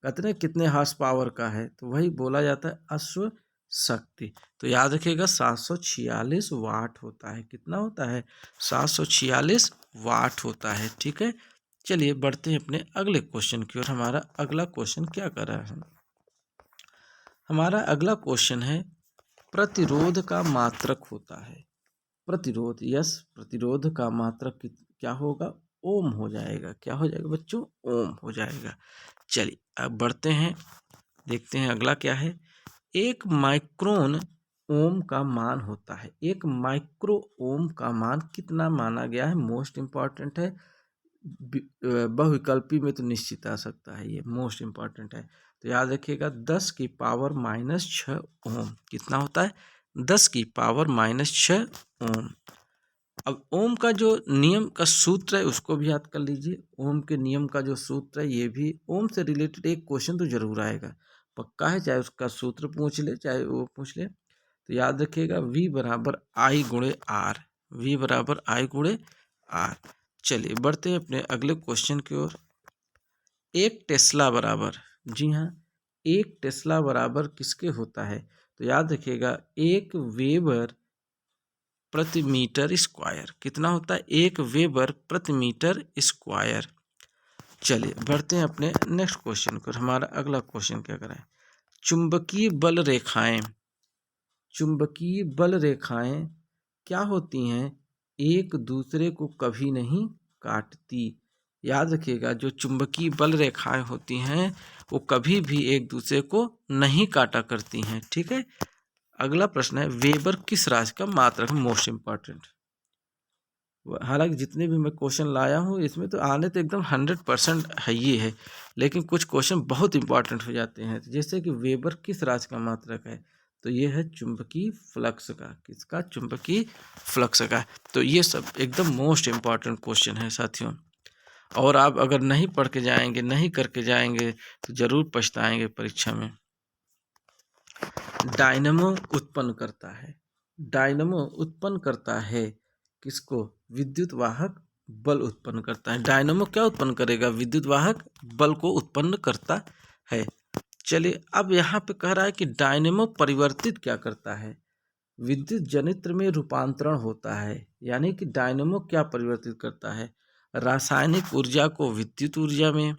कहते हैं कितने हॉर्स पावर का है, तो वही बोला जाता है अश्व शक्ति। तो याद रखिएगा 746 वाट होता है। कितना होता है? 746 वाट होता है। ठीक है, चलिए बढ़ते हैं अपने अगले क्वेश्चन की ओर। हमारा अगला क्वेश्चन क्या कर रहा है? हमारा अगला क्वेश्चन है, प्रतिरोध का मात्रक होता है। प्रतिरोध, यस, प्रतिरोध का मात्रक क्या होगा? ओम हो जाएगा। क्या हो जाएगा बच्चों? ओम हो जाएगा। चलिए अब बढ़ते हैं, देखते हैं अगला क्या है। एक माइक्रोन ओम का मान होता है। एक माइक्रो ओम का मान कितना माना गया है? मोस्ट इम्पॉर्टेंट है। बहुविकल्पी में तो निश्चित आ सकता है, ये मोस्ट इम्पॉर्टेंट है। तो याद रखिएगा 10⁻⁻6 ओम। कितना होता है? 10⁻⁻6 ओम। अब ओम का जो नियम का सूत्र है उसको भी याद कर लीजिए। ओम के नियम का जो सूत्र है, ये भी ओम से रिलेटेड एक क्वेश्चन तो जरूर आएगा, पक्का है, चाहे उसका सूत्र पूछ ले चाहे वो पूछ ले। तो याद रखिएगा V बराबर आई गुणे आर। V बराबर आई गुणे आर। चलिए बढ़ते हैं अपने अगले क्वेश्चन की ओर। एक टेस्ला बराबर, जी हाँ, एक टेस्ला बराबर किसके होता है? तो याद रखिएगा 1 वेबर प्रति मीटर स्क्वायर। कितना होता है? 1 वेबर प्रति मीटर स्क्वायर। चलिए बढ़ते हैं अपने नेक्स्ट क्वेश्चन को। हमारा अगला क्वेश्चन क्या करें? चुंबकीय बल रेखाएं। चुंबकीय बल रेखाएं क्या होती हैं? एक दूसरे को कभी नहीं काटती। याद रखिएगा जो चुंबकीय बल रेखाएं होती हैं वो कभी भी एक दूसरे को नहीं काटा करती हैं। ठीक है, अगला प्रश्न है, वेबर किस राशि का मात्रक है? Most important. हालांकि जितने भी मैं क्वेश्चन लाया हूँ इसमें तो आने तो एकदम 100% है ही है, लेकिन कुछ क्वेश्चन बहुत इंपॉर्टेंट हो जाते हैं। जैसे कि वेबर किस राशि का मात्रक है? तो ये है चुंबकीय फ्लक्स का। किसका? चुंबकीय फ्लक्स का। तो ये सब एकदम मोस्ट इम्पॉर्टेंट क्वेश्चन है साथियों, और आप अगर नहीं पढ़ के जाएंगे, नहीं करके जाएंगे तो ज़रूर पछताएंगे परीक्षा में। डायनमो उत्पन्न करता है। डायनमो उत्पन्न करता है किसको? विद्युत वाहक बल उत्पन्न करता है। डायनमो क्या उत्पन्न करेगा? विद्युत वाहक बल को उत्पन्न करता है। चलिए, अब यहाँ पे कह रहा है कि डायनेमो परिवर्तित क्या करता है? विद्युत जनित्र में रूपांतरण होता है। यानी कि डायनेमो क्या परिवर्तित करता है? रासायनिक ऊर्जा को विद्युत ऊर्जा में,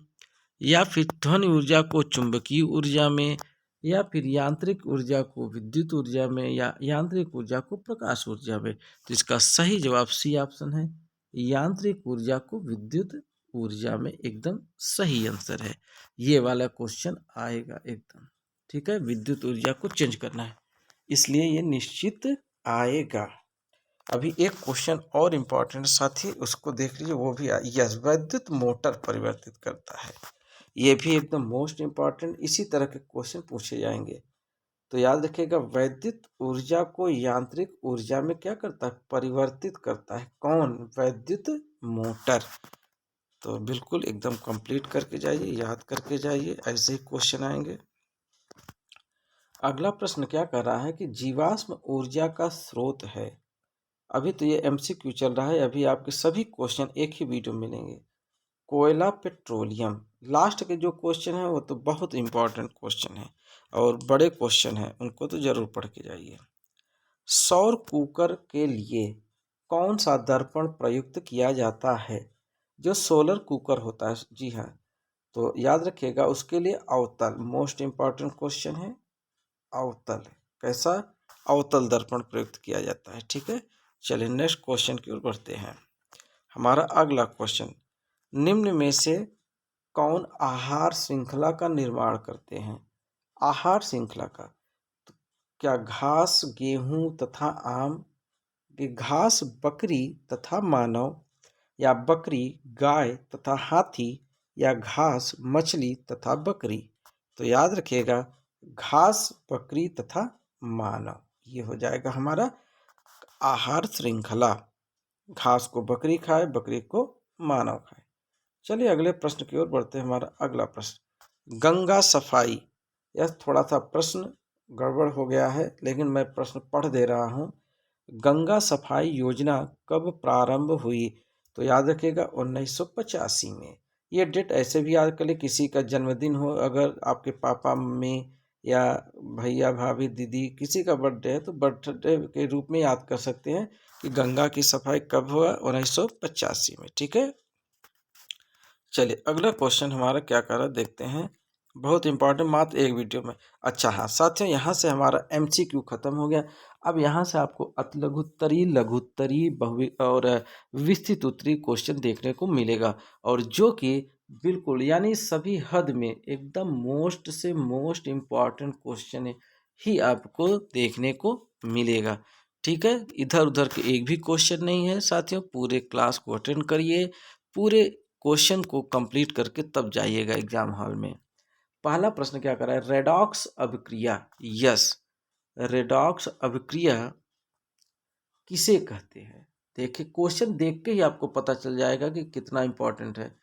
या फिर ध्वनि ऊर्जा को चुंबकीय ऊर्जा में, या फिर यांत्रिक ऊर्जा को विद्युत ऊर्जा में, या यांत्रिक ऊर्जा को प्रकाश ऊर्जा में। तो इसका सही जवाब सी ऑप्शन है, यांत्रिक ऊर्जा को विद्युत ऊर्जा में। एकदम सही आंसर है। ये वाला क्वेश्चन आएगा एकदम। ठीक है, विद्युत ऊर्जा को चेंज करना है, इसलिए ये निश्चित आएगा। अभी एक क्वेश्चन और इम्पोर्टेंट साथी, उसको देख लीजिए, वो भी यस, वैद्युत मोटर परिवर्तित करता है। ये भी एकदम मोस्ट इम्पॉर्टेंट, इसी तरह के क्वेश्चन पूछे जाएंगे। तो याद रखिएगा, वैद्युत ऊर्जा को यांत्रिक ऊर्जा में क्या करता है? परिवर्तित करता है। कौन? वैद्युत मोटर। तो बिल्कुल एकदम कंप्लीट करके जाइए, याद करके जाइए, ऐसे ही क्वेश्चन आएंगे। अगला प्रश्न क्या कर रहा है कि जीवाश्म ऊर्जा का स्रोत है। अभी तो ये एमसीक्यू चल रहा है, अभी आपके सभी क्वेश्चन एक ही वीडियो में मिलेंगे। कोयला, पेट्रोलियम, लास्ट के जो क्वेश्चन है वो तो बहुत इंपॉर्टेंट क्वेश्चन है और बड़े क्वेश्चन हैं, उनको तो जरूर पढ़ के जाइए। सौर कुकर के लिए कौन सा दर्पण प्रयुक्त किया जाता है? जो सोलर कुकर होता है, जी हाँ, तो याद रखिएगा उसके लिए अवतल, मोस्ट इंपॉर्टेंट क्वेश्चन है। अवतल, कैसा? अवतल दर्पण प्रयुक्त किया जाता है। ठीक है, चलिए नेक्स्ट क्वेश्चन की ओर बढ़ते हैं। हमारा अगला क्वेश्चन, निम्न में से कौन आहार श्रृंखला का निर्माण करते हैं? आहार श्रृंखला का, तो क्या घास, गेहूं तथा आम, कि घास बकरी तथा मानव, या बकरी गाय तथा हाथी, या घास मछली तथा बकरी? तो याद रखिएगा, घास, बकरी तथा मानव, ये हो जाएगा हमारा आहार श्रृंखला। घास को बकरी खाए, बकरी को मानव खाए। चलिए अगले प्रश्न की ओर बढ़ते हैं। हमारा अगला प्रश्न, गंगा सफाई, यह थोड़ा सा प्रश्न गड़बड़ हो गया है, लेकिन मैं प्रश्न पढ़ दे रहा हूँ। गंगा सफाई योजना कब प्रारंभ हुई? तो याद रखिएगा 1985 में। ये डेट ऐसे भी याद कर ले, किसी का जन्मदिन हो, अगर आपके पापा मम्मी या भैया भाभी दीदी किसी का बर्थडे है, तो बर्थडे के रूप में याद कर सकते हैं कि गंगा की सफाई कब हुआ? 1985 में। ठीक है, चलिए अगला क्वेश्चन हमारा क्या कर रहा है देखते हैं। बहुत इंपॉर्टेंट, मात्र एक वीडियो में। अच्छा हाँ साथियों, यहाँ से हमारा एमसीक्यू खत्म हो गया। अब यहाँ से आपको अतिलघुत्तरी, लघुत्तरी, बहु और विस्तृत उत्तरी क्वेश्चन देखने को मिलेगा, और जो कि बिल्कुल यानी सभी हद में एकदम मोस्ट से मोस्ट इम्पॉर्टेंट क्वेश्चन ही आपको देखने को मिलेगा। ठीक है, इधर उधर के एक भी क्वेश्चन नहीं है साथियों। पूरे क्लास को अटेंड करिए, पूरे क्वेश्चन को कंप्लीट करके तब जाइएगा एग्जाम हॉल में। पहला प्रश्न क्या कर रहा है? रेडॉक्स अभिक्रिया। यस, रेडॉक्स अभिक्रिया किसे कहते हैं? देखिए, क्वेश्चन देख के ही आपको पता चल जाएगा कि कितना इंपॉर्टेंट है।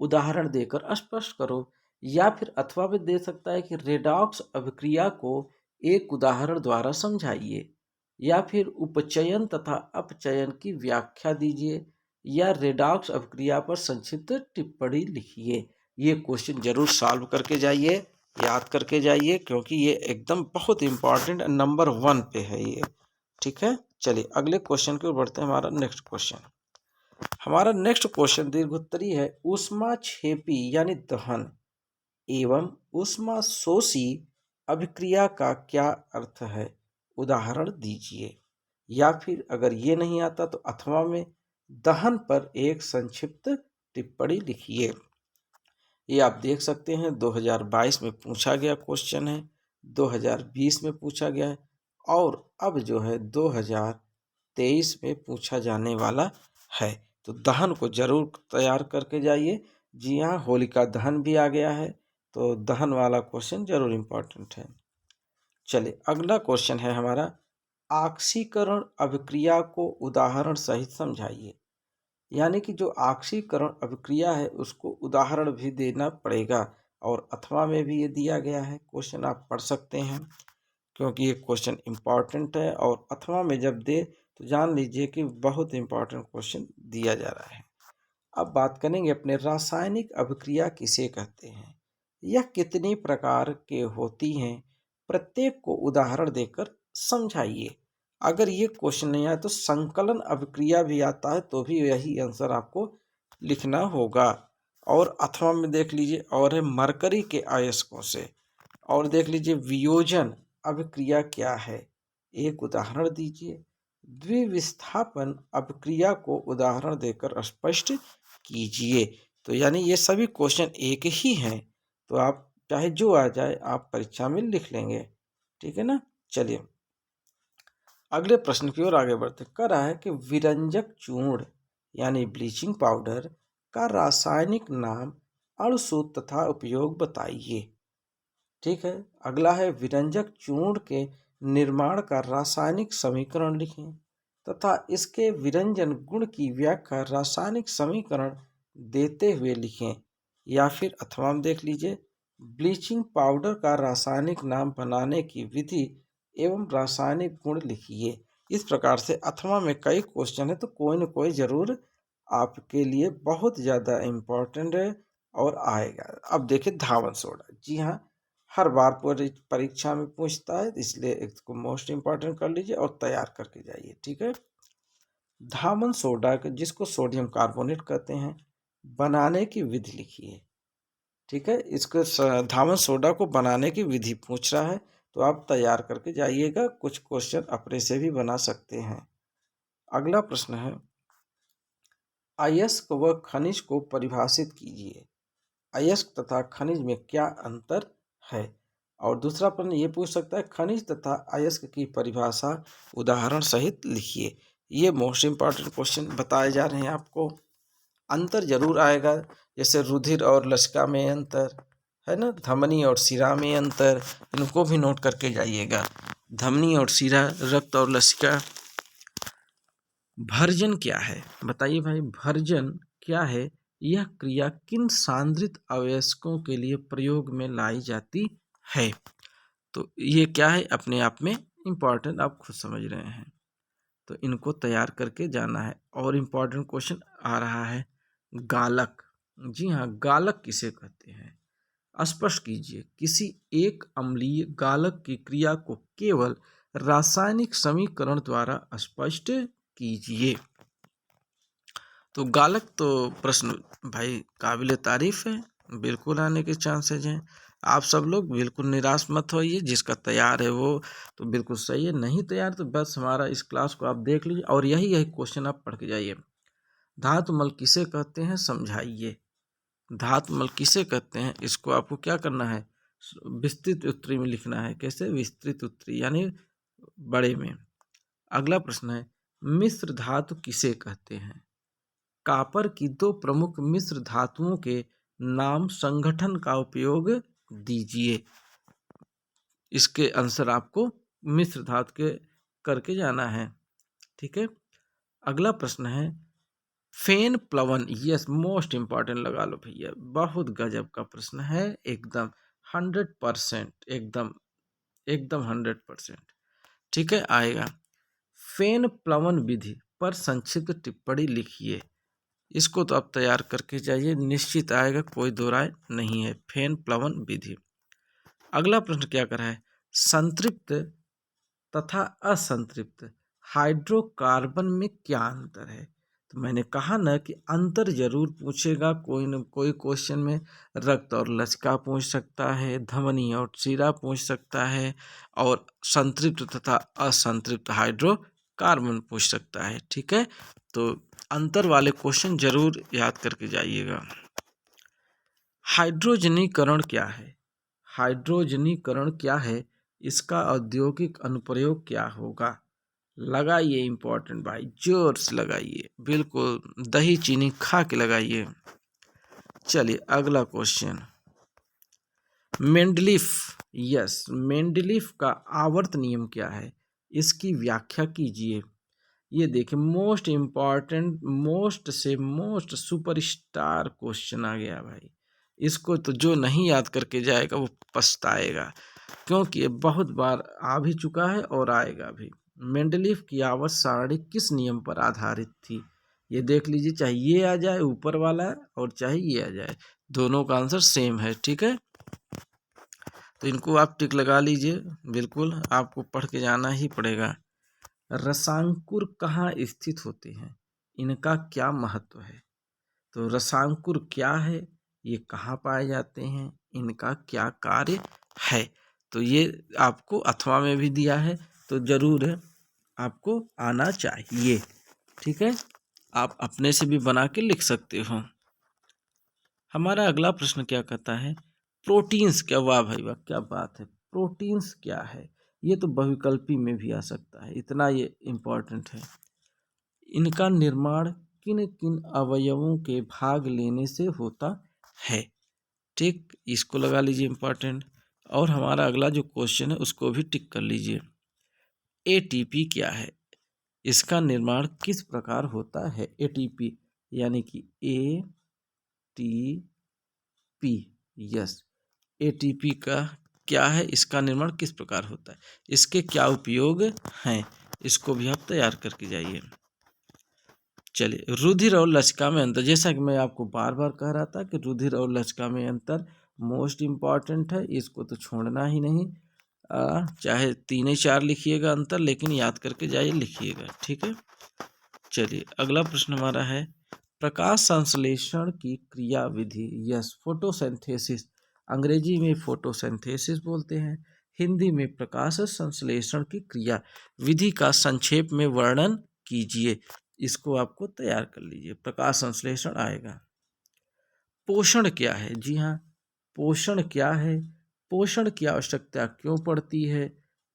उदाहरण देकर स्पष्ट करो, या फिर अथवा भी दे सकता है कि रेडॉक्स अभिक्रिया को एक उदाहरण द्वारा समझाइए, या फिर उपचयन तथा अपचयन की व्याख्या दीजिए, या रेडॉक्स अभिक्रिया पर संक्षिप्त टिप्पणी लिखिए। ये क्वेश्चन जरूर सॉल्व करके जाइए, याद करके जाइए, क्योंकि ये एकदम बहुत इंपॉर्टेंट नंबर 1 पे है ये। ठीक है, चलिए अगले क्वेश्चन की ओर बढ़ते हैं। हमारा नेक्स्ट क्वेश्चन, हमारा नेक्स्ट क्वेश्चन दीर्घोत्तरी है। ऊष्माक्षेपी यानी दहन एवं ऊष्मा शोषी अभिक्रिया का क्या अर्थ है? उदाहरण दीजिए। या फिर अगर ये नहीं आता तो अथवा में दहन पर एक संक्षिप्त टिप्पणी लिखिए। ये आप देख सकते हैं 2022 में पूछा गया क्वेश्चन है, 2020 में पूछा गया है, और अब जो है 2023 में पूछा जाने वाला है। तो दहन को जरूर तैयार करके जाइए। जी हाँ, होलिका दहन भी आ गया है, तो दहन वाला क्वेश्चन जरूर इम्पोर्टेंट है। चलिए अगला क्वेश्चन है हमारा, ऑक्सीकरण अभिक्रिया को उदाहरण सहित समझाइए। यानी कि जो ऑक्सीकरण अभिक्रिया है उसको उदाहरण भी देना पड़ेगा, और अथवा में भी ये दिया गया है। क्वेश्चन आप पढ़ सकते हैं, क्योंकि ये क्वेश्चन इम्पॉर्टेंट है, और अथवा में जब दे तो जान लीजिए कि बहुत इम्पॉर्टेंट क्वेश्चन दिया जा रहा है। अब बात करेंगे अपने, रासायनिक अभिक्रिया किसे कहते हैं? यह कितनी प्रकार के होती हैं, प्रत्येक को उदाहरण देकर समझाइए। अगर ये क्वेश्चन नहीं आया तो संकलन अभिक्रिया भी आता है, तो भी यही आंसर आपको लिखना होगा। और अथवा में देख लीजिए, और है मरकरी के अयस्कों से। और देख लीजिए वियोजन अभिक्रिया क्या है, एक उदाहरण दीजिए। द्विविस्थापन अभिक्रिया को उदाहरण देकर स्पष्ट कीजिए। तो यानी ये सभी क्वेश्चन एक ही हैं, तो आप चाहे जो आ जाए आप परीक्षा में लिख लेंगे, ठीक है ना। चलिए अगले प्रश्न की ओर आगे बढ़ते। कह रहा है कि विरंजक चूर्ण यानी ब्लीचिंग पाउडर का रासायनिक नाम, अणुसूत्र तथा उपयोग बताइए। ठीक है, अगला है विरंजक चूर्ण के निर्माण का रासायनिक समीकरण लिखें तथा इसके विरंजन गुण की व्याख्या रासायनिक समीकरण देते हुए लिखें। या फिर अथवा में देख लीजिए, ब्लीचिंग पाउडर का रासायनिक नाम बनाने की विधि एवं रासायनिक गुण लिखिए। इस प्रकार से अथवा में कई क्वेश्चन है, तो कोई न कोई जरूर आपके लिए बहुत ज़्यादा इम्पोर्टेंट है और आएगा। अब देखिए धावन सोडा, जी हाँ, हर बार परीक्षा में पूछता है, इसलिए इसको मोस्ट इम्पोर्टेंट कर लीजिए और तैयार करके जाइए। ठीक है, धावन सोडा जिसको सोडियम कार्बोनेट कहते हैं, बनाने की विधि लिखिए। ठीक है, इसको धावन सोडा को बनाने की विधि पूछ रहा है, तो आप तैयार करके जाइएगा। कुछ क्वेश्चन अपने से भी बना सकते हैं। अगला प्रश्न है, अयस्क व खनिज को परिभाषित कीजिए। अयस्क तथा खनिज में क्या अंतर है। और दूसरा प्रश्न ये पूछ सकता है, खनिज तथा अयस्क की परिभाषा उदाहरण सहित लिखिए। ये मोस्ट इम्पॉर्टेंट क्वेश्चन बताए जा रहे हैं आपको। अंतर जरूर आएगा, जैसे रुधिर और लसिका में अंतर है ना, धमनी और शिरा में अंतर, इनको भी नोट करके जाइएगा। धमनी और शिरा, रक्त और लसिका। भर्जन क्या है, बताइए भाई, भर्जन क्या है। यह क्रिया किन सांद्रित अवयस्कों के लिए प्रयोग में लाई जाती है। तो ये क्या है, अपने आप में इम्पॉर्टेंट, आप खुद समझ रहे हैं, तो इनको तैयार करके जाना है। और इम्पॉर्टेंट क्वेश्चन आ रहा है, गालक, जी हाँ, गालक किसे कहते हैं, स्पष्ट कीजिए। किसी एक अम्लीय गालक की क्रिया को केवल रासायनिक समीकरण द्वारा स्पष्ट कीजिए। तो गालक तो प्रश्न भाई काबिल तारीफ है, बिल्कुल आने के चांसेज हैं। आप सब लोग बिल्कुल निराश मत होइए, जिसका तैयार है वो तो बिल्कुल सही है, नहीं तैयार तो बस हमारा इस क्लास को आप देख लीजिए और यही क्वेश्चन आप पढ़ के जाइए। धातुमल किसे कहते हैं, समझाइए। धातुमल किसे कहते हैं, इसको आपको क्या करना है, विस्तृत उत्तरी में लिखना है। कैसे, विस्तृत उत्तरी यानी बड़े में। अगला प्रश्न है, मिश्र धातु किसे कहते हैं। कॉपर की दो प्रमुख मिश्र धातुओं के नाम संगठन का उपयोग दीजिए। इसके आंसर आपको मिश्र धातु के करके जाना है। ठीक है, अगला प्रश्न है, फेन प्लवन, यस मोस्ट इंपॉर्टेंट लगा लो भैया, बहुत गजब का प्रश्न है, एकदम 100%, एकदम एकदम 100%। ठीक है, आएगा। फेन प्लवन विधि पर संक्षिप्त टिप्पणी लिखिए। इसको तो आप तैयार करके जाइए, निश्चित आएगा, कोई दो राय नहीं है। फेन प्लवन विधि। अगला प्रश्न क्या कर रहा है, संतृप्त तथा असंतृप्त हाइड्रोकार्बन में क्या अंतर है। तो मैंने कहा ना कि अंतर जरूर पूछेगा, कोई न कोई क्वेश्चन में रक्त और लसिका पूछ सकता है, धमनी और शिरा पूछ सकता है, और संतृप्त तथा असंतृप्त हाइड्रोकार्बन पूछ सकता है। ठीक है, तो अंतर वाले क्वेश्चन जरूर याद करके जाइएगा। हाइड्रोजनीकरण क्या है, हाइड्रोजनीकरण क्या है, इसका औद्योगिक अनुप्रयोग क्या होगा। लगाइए इंपॉर्टेंट भाई, जोर से लगाइए, बिल्कुल दही चीनी खा के लगाइए। चलिए अगला क्वेश्चन, मेंडलीफ, यस, मेंडलीफ का आवर्त नियम क्या है, इसकी व्याख्या कीजिए। ये देखिए मोस्ट इम्पॉर्टेंट, मोस्ट से मोस्ट सुपरस्टार क्वेश्चन आ गया भाई। इसको तो जो नहीं याद करके जाएगा वो पछताएगा, क्योंकि ये बहुत बार आ भी चुका है और आएगा भी। मेंडलीफ की आवर्त सारणी किस नियम पर आधारित थी। ये देख लीजिए, चाहे ये आ जाए ऊपर वाला और चाहे ये आ जाए, दोनों का आंसर सेम है। ठीक है, तो इनको आप टिक लगा लीजिए, बिल्कुल आपको पढ़ के जाना ही पड़ेगा। रसांकुर कहाँ स्थित होते हैं, इनका क्या महत्व है? तो रसांकुर क्या है, ये कहाँ पाए जाते हैं, इनका क्या कार्य है? तो ये आपको अथवा में भी दिया है, तो जरूर है आपको आना चाहिए। ठीक है, आप अपने से भी बना के लिख सकते हो। हमारा अगला प्रश्न क्या कहता है, प्रोटीन्स क्या, वाह भाई वाह क्या बात है, प्रोटीन्स क्या है? ये तो बहुविकल्पी में भी आ सकता है, इतना ये इम्पोर्टेंट है। इनका निर्माण किन किन अवयवों के भाग लेने से होता है? ठीक, इसको लगा लीजिए इम्पोर्टेंट। और हमारा अगला जो क्वेश्चन है उसको भी टिक कर लीजिए। एटीपी क्या है, इसका निर्माण किस प्रकार होता है? एटीपी यानी कि एटीपी, यस, एटीपी का क्या है, इसका निर्माण किस प्रकार होता है, इसके क्या उपयोग हैं, इसको भी आप तैयार करके जाइए। चलिए, रुधिर और लसिका में अंतर, जैसा कि मैं आपको बार बार कह रहा था कि रुधिर और लसिका में अंतर मोस्ट इम्पॉर्टेंट है, इसको तो छोड़ना ही नहीं। चाहे 3 या 4 लिखिएगा अंतर, लेकिन याद करके जाइए, लिखिएगा। ठीक है, चलिए अगला प्रश्न हमारा है, प्रकाश संश्लेषण की क्रिया विधि, यस, फोटोसिंथेसिस, अंग्रेजी में फोटोसिंथेसिस बोलते हैं, हिंदी में प्रकाश संश्लेषण की क्रिया विधि का संक्षेप में वर्णन कीजिए। इसको आपको तैयार कर लीजिए, प्रकाश संश्लेषण आएगा। पोषण क्या है, जी हाँ, पोषण क्या है, पोषण की आवश्यकता क्यों पड़ती है,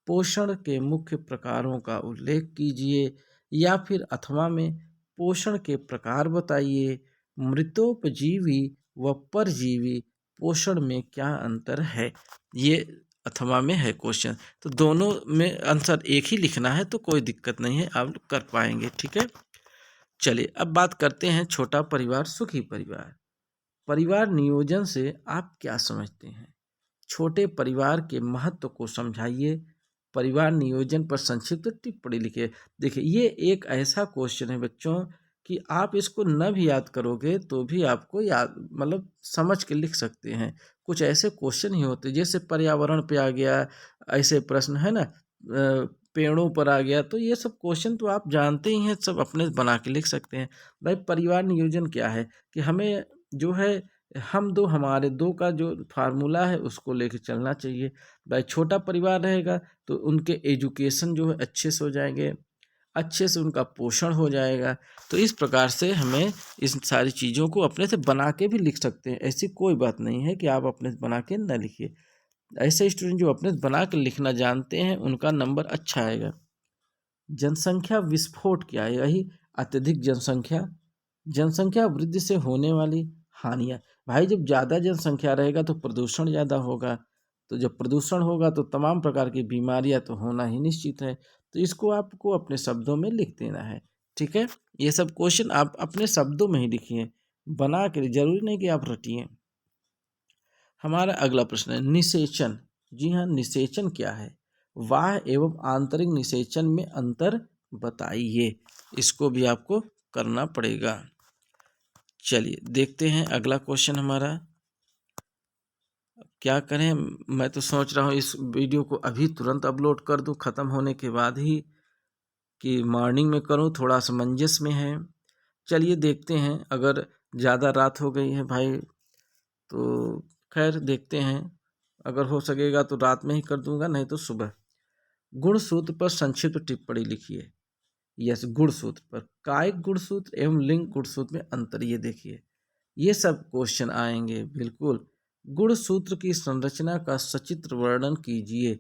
पोषण के मुख्य प्रकारों का उल्लेख कीजिए, या फिर अथवा में पोषण के प्रकार बताइए, मृतोपजीवी व परजीवी पोषण में क्या अंतर है। ये अथवा में है क्वेश्चन, तो दोनों में आंसर एक ही लिखना है, तो कोई दिक्कत नहीं है, आप कर पाएंगे। ठीक है, चलिए अब बात करते हैं छोटा परिवार सुखी परिवार। परिवार नियोजन से आप क्या समझते हैं? छोटे परिवार के महत्व को समझाइए, परिवार नियोजन पर संक्षिप्त टिप्पणी लिखिए। देखिए, ये एक ऐसा क्वेश्चन है बच्चों कि आप इसको न भी याद करोगे तो भी आपको याद, मतलब समझ के लिख सकते हैं। कुछ ऐसे क्वेश्चन ही होते जैसे पर्यावरण पे आ गया, ऐसे प्रश्न है ना, पेड़ों पर आ गया, तो ये सब क्वेश्चन तो आप जानते ही हैं, सब अपने बना के लिख सकते हैं। भाई परिवार नियोजन क्या है कि हमें जो है हम दो हमारे दो का जो फार्मूला है उसको लेके चलना चाहिए। भाई छोटा परिवार रहेगा तो उनके एजुकेशन जो है अच्छे से हो जाएंगे, अच्छे से उनका पोषण हो जाएगा। तो इस प्रकार से हमें इस सारी चीज़ों को अपने से बना के भी लिख सकते हैं, ऐसी कोई बात नहीं है कि आप अपने से बना के ना लिखिए। ऐसे स्टूडेंट जो अपने से बना के लिखना जानते हैं उनका नंबर अच्छा आएगा। जनसंख्या विस्फोट क्या है, यही अत्यधिक जनसंख्या, जनसंख्या वृद्धि से होने वाली हानियाँ। भाई जब ज़्यादा जनसंख्या रहेगा तो प्रदूषण ज़्यादा होगा, तो जब प्रदूषण होगा तो तमाम प्रकार की बीमारियां तो होना ही निश्चित है। तो इसको आपको अपने शब्दों में लिख देना है। ठीक है, ये सब क्वेश्चन आप अपने शब्दों में ही लिखिए, बना के, जरूरी नहीं कि आप रटिए। हमारा अगला प्रश्न है निषेचन। जी हाँ, निषेचन क्या है, बाह्य एवं आंतरिक निषेचन में अंतर बताइए। इसको भी आपको करना पड़ेगा। चलिए देखते हैं अगला क्वेश्चन हमारा। क्या करें, मैं तो सोच रहा हूँ इस वीडियो को अभी तुरंत अपलोड कर दूँ ख़त्म होने के बाद ही, कि मॉर्निंग में करूँ, थोड़ा असमंजस में है। चलिए देखते हैं, अगर ज़्यादा रात हो गई है भाई तो खैर देखते हैं, अगर हो सकेगा तो रात में ही कर दूंगा, नहीं तो सुबह। गुणसूत्र पर संक्षिप्त टिप्पणी लिखिए। यस, गुणसूत्र पर, कायिक गुणसूत्र एवं लिंग गुणसूत्र में अंतर, ये देखिए ये सब क्वेश्चन आएंगे बिल्कुल। गुणसूत्र की संरचना का सचित्र वर्णन कीजिए।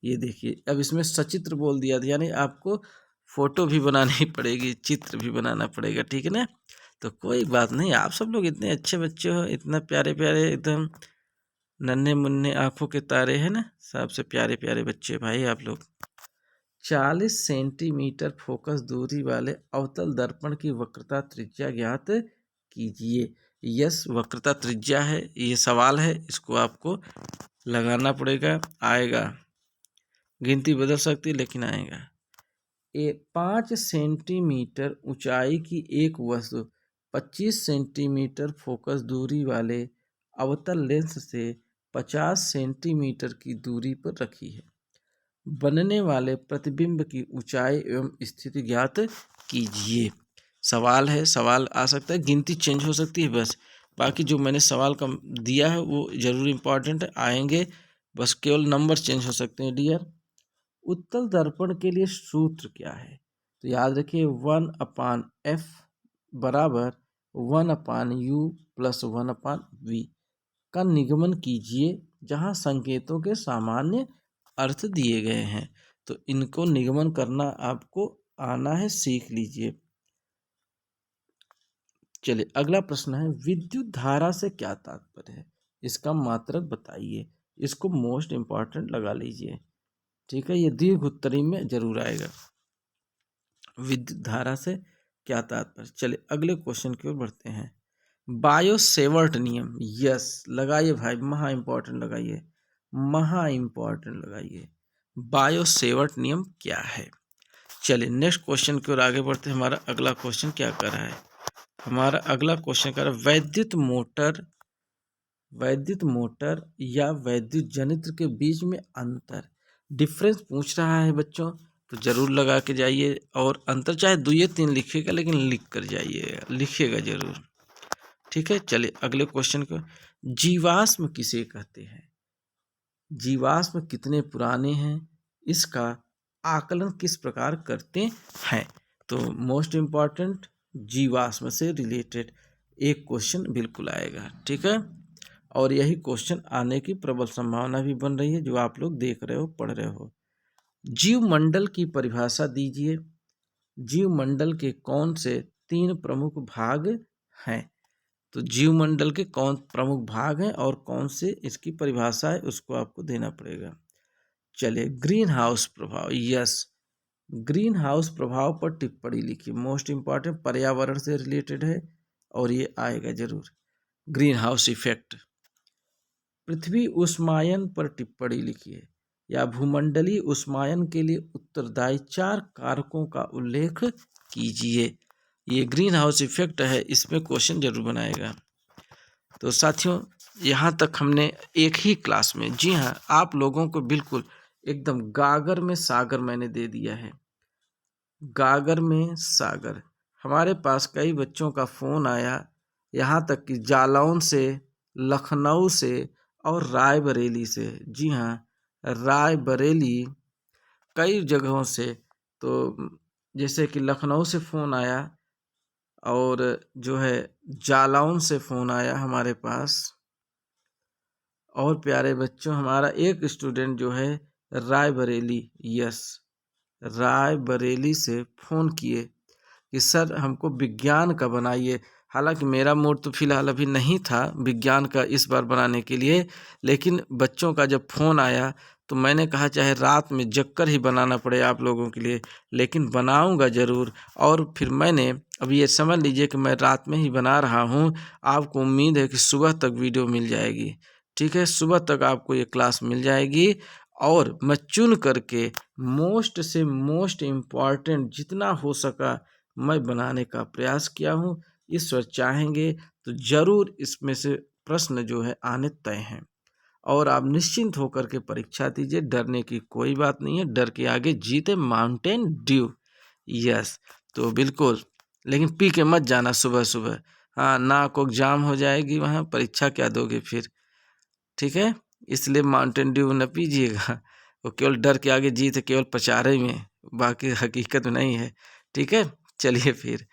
ये देखिए, अब इसमें सचित्र बोल दिया था, यानी आपको फोटो भी बनानी पड़ेगी, चित्र भी बनाना पड़ेगा। ठीक है ना, तो कोई बात नहीं, आप सब लोग इतने अच्छे बच्चे हो, इतना प्यारे प्यारे, एकदम नन्हे मुन्ने आंखों के तारे हैं ना, सबसे प्यारे प्यारे बच्चे भाई आप लोग। 40 सेंटीमीटर फोकस दूरी वाले अवतल दर्पण की वक्रता त्रिज्या ज्ञात कीजिए। यस, वक्रता त्रिज्या है, ये सवाल है, इसको आपको लगाना पड़ेगा, आएगा, गिनती बदल सकती है लेकिन आएगा। 5 सेंटीमीटर ऊंचाई की एक वस्तु 25 सेंटीमीटर फोकस दूरी वाले अवतल लेंस से 50 सेंटीमीटर की दूरी पर रखी है। बनने वाले प्रतिबिंब की ऊंचाई एवं स्थिति ज्ञात कीजिए। सवाल है, सवाल आ सकता है, गिनती चेंज हो सकती है बस, बाकी जो मैंने सवाल का दिया है वो जरूर इम्पोर्टेंट आएंगे, बस केवल नंबर चेंज हो सकते हैं डियर। उत्तल दर्पण के लिए सूत्र क्या है? तो याद रखिए 1/f बराबर 1/u प्लस 1/v का निगमन कीजिए जहां संकेतों के सामान्य अर्थ दिए गए हैं। तो इनको निगमन करना आपको आना है, सीख लीजिए। चलिए अगला प्रश्न है, विद्युत धारा से क्या तात्पर्य है? इसका मात्रक बताइए। इसको मोस्ट इंपॉर्टेंट लगा लीजिए, ठीक है, ये दीर्घ उत्तरी में जरूर आएगा। विद्युत धारा से क्या तात्पर्य? चलिए अगले क्वेश्चन की ओर बढ़ते हैं। बायो सेवर्ट नियम, यस लगाइए भाई, महा इंपॉर्टेंट लगाइए, महा इंपॉर्टेंट लगाइए। बायो सेवर्ट नियम क्या है? चलिए नेक्स्ट क्वेश्चन की ओर आगे बढ़ते हैं। हमारा अगला क्वेश्चन क्या कर रहा है? हमारा अगला क्वेश्चन कर रहा है वैद्युत मोटर या वैद्युत जनित्र के बीच में अंतर, डिफरेंस पूछ रहा है बच्चों, तो जरूर लगा के जाइए। और अंतर चाहे 2 या 3 लिखिएगा, लेकिन लिख कर जाइएगा, लिखिएगा जरूर, ठीक है। चलिए अगले क्वेश्चन को, जीवाश्म किसे कहते हैं? जीवाश्म कितने पुराने हैं? इसका आकलन किस प्रकार करते हैं? तो मोस्ट इम्पॉर्टेंट जीवाश्म से रिलेटेड एक क्वेश्चन बिल्कुल आएगा, ठीक है। और यही क्वेश्चन आने की प्रबल संभावना भी बन रही है, जो आप लोग देख रहे हो, पढ़ रहे हो। जीवमंडल की परिभाषा दीजिए। जीवमंडल के कौन से 3 प्रमुख भाग हैं? तो जीवमंडल के कौन प्रमुख भाग हैं और कौन से इसकी परिभाषा है, उसको आपको देना पड़ेगा। चलिए ग्रीन हाउस प्रभाव, यस ग्रीन हाउस प्रभाव पर टिप्पणी लिखिए। मोस्ट इंपॉर्टेंट, पर्यावरण से रिलेटेड है और ये आएगा जरूर। Greenhouse effect. पृथ्वी उष्मायन पर टिप्पणी लिखिए, या भूमंडलीय उष्मायन के लिए उत्तरदायी 4 कारकों का उल्लेख कीजिए। ये ग्रीन हाउस इफेक्ट है, इसमें क्वेश्चन जरूर बनाएगा। तो साथियों यहाँ तक हमने एक ही क्लास में, जी हाँ, आप लोगों को बिल्कुल एकदम गागर में सागर मैंने दे दिया है, गागर में सागर। हमारे पास कई बच्चों का फ़ोन आया, यहाँ तक कि जालौन से, लखनऊ से और रायबरेली से, जी हाँ रायबरेली, कई जगहों से। तो जैसे कि लखनऊ से फ़ोन आया और जो है जालौन से फ़ोन आया हमारे पास। और प्यारे बच्चों, हमारा एक स्टूडेंट जो है रायबरेली, यस रायबरेली से फ़ोन किए कि सर हमको विज्ञान का बनाइए। हालांकि मेरा मूड तो फिलहाल अभी नहीं था विज्ञान का इस बार बनाने के लिए, लेकिन बच्चों का जब फ़ोन आया तो मैंने कहा चाहे रात में जग कर ही बनाना पड़े आप लोगों के लिए, लेकिन बनाऊंगा ज़रूर। और फिर मैंने, अभी ये समझ लीजिए कि मैं रात में ही बना रहा हूँ। आपको उम्मीद है कि सुबह तक वीडियो मिल जाएगी, ठीक है, सुबह तक आपको ये क्लास मिल जाएगी। और मैं चुन करके मोस्ट से मोस्ट इम्पॉर्टेंट जितना हो सका मैं बनाने का प्रयास किया हूँ। ईश्वर चाहेंगे तो जरूर इसमें से प्रश्न जो है आने तय हैं। और आप निश्चिंत होकर के परीक्षा दीजिए, डरने की कोई बात नहीं है, डर के आगे जीत है माउंटेन ड्यू, यस। तो बिल्कुल, लेकिन पी के मत जाना सुबह सुबह, हाँ नाक को जाम हो जाएगी, वहाँ परीक्षा क्या दोगे फिर, ठीक है। इसलिए माउंटेन ड्यू न पीजिएगा, वो केवल डर के आगे जीत है, केवल प्रचार में, बाकी हकीकत नहीं है, ठीक है। चलिए फिर,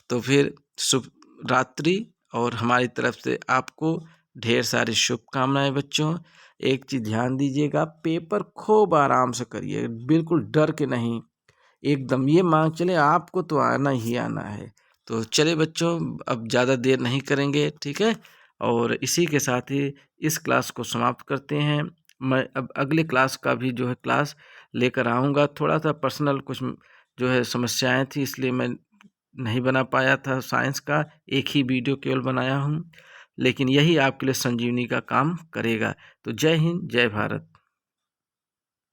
तो फिर शुभ रात्रि, और हमारी तरफ से आपको ढेर सारी शुभकामनाएं बच्चों। एक चीज़ ध्यान दीजिएगा, पेपर खूब आराम से करिए, बिल्कुल डर के नहीं, एकदम ये मान चले आपको तो आना ही आना है। तो चले बच्चों, अब ज़्यादा देर नहीं करेंगे, ठीक है। और इसी के साथ ही इस क्लास को समाप्त करते हैं। मैं अब अगले क्लास का भी जो है क्लास लेकर आऊँगा। थोड़ा सा पर्सनल कुछ जो है समस्याएं थी, इसलिए मैं नहीं बना पाया था साइंस का, एक ही वीडियो केवल बनाया हूँ, लेकिन यही आपके लिए संजीवनी का काम करेगा। तो जय हिंद, जय भारत।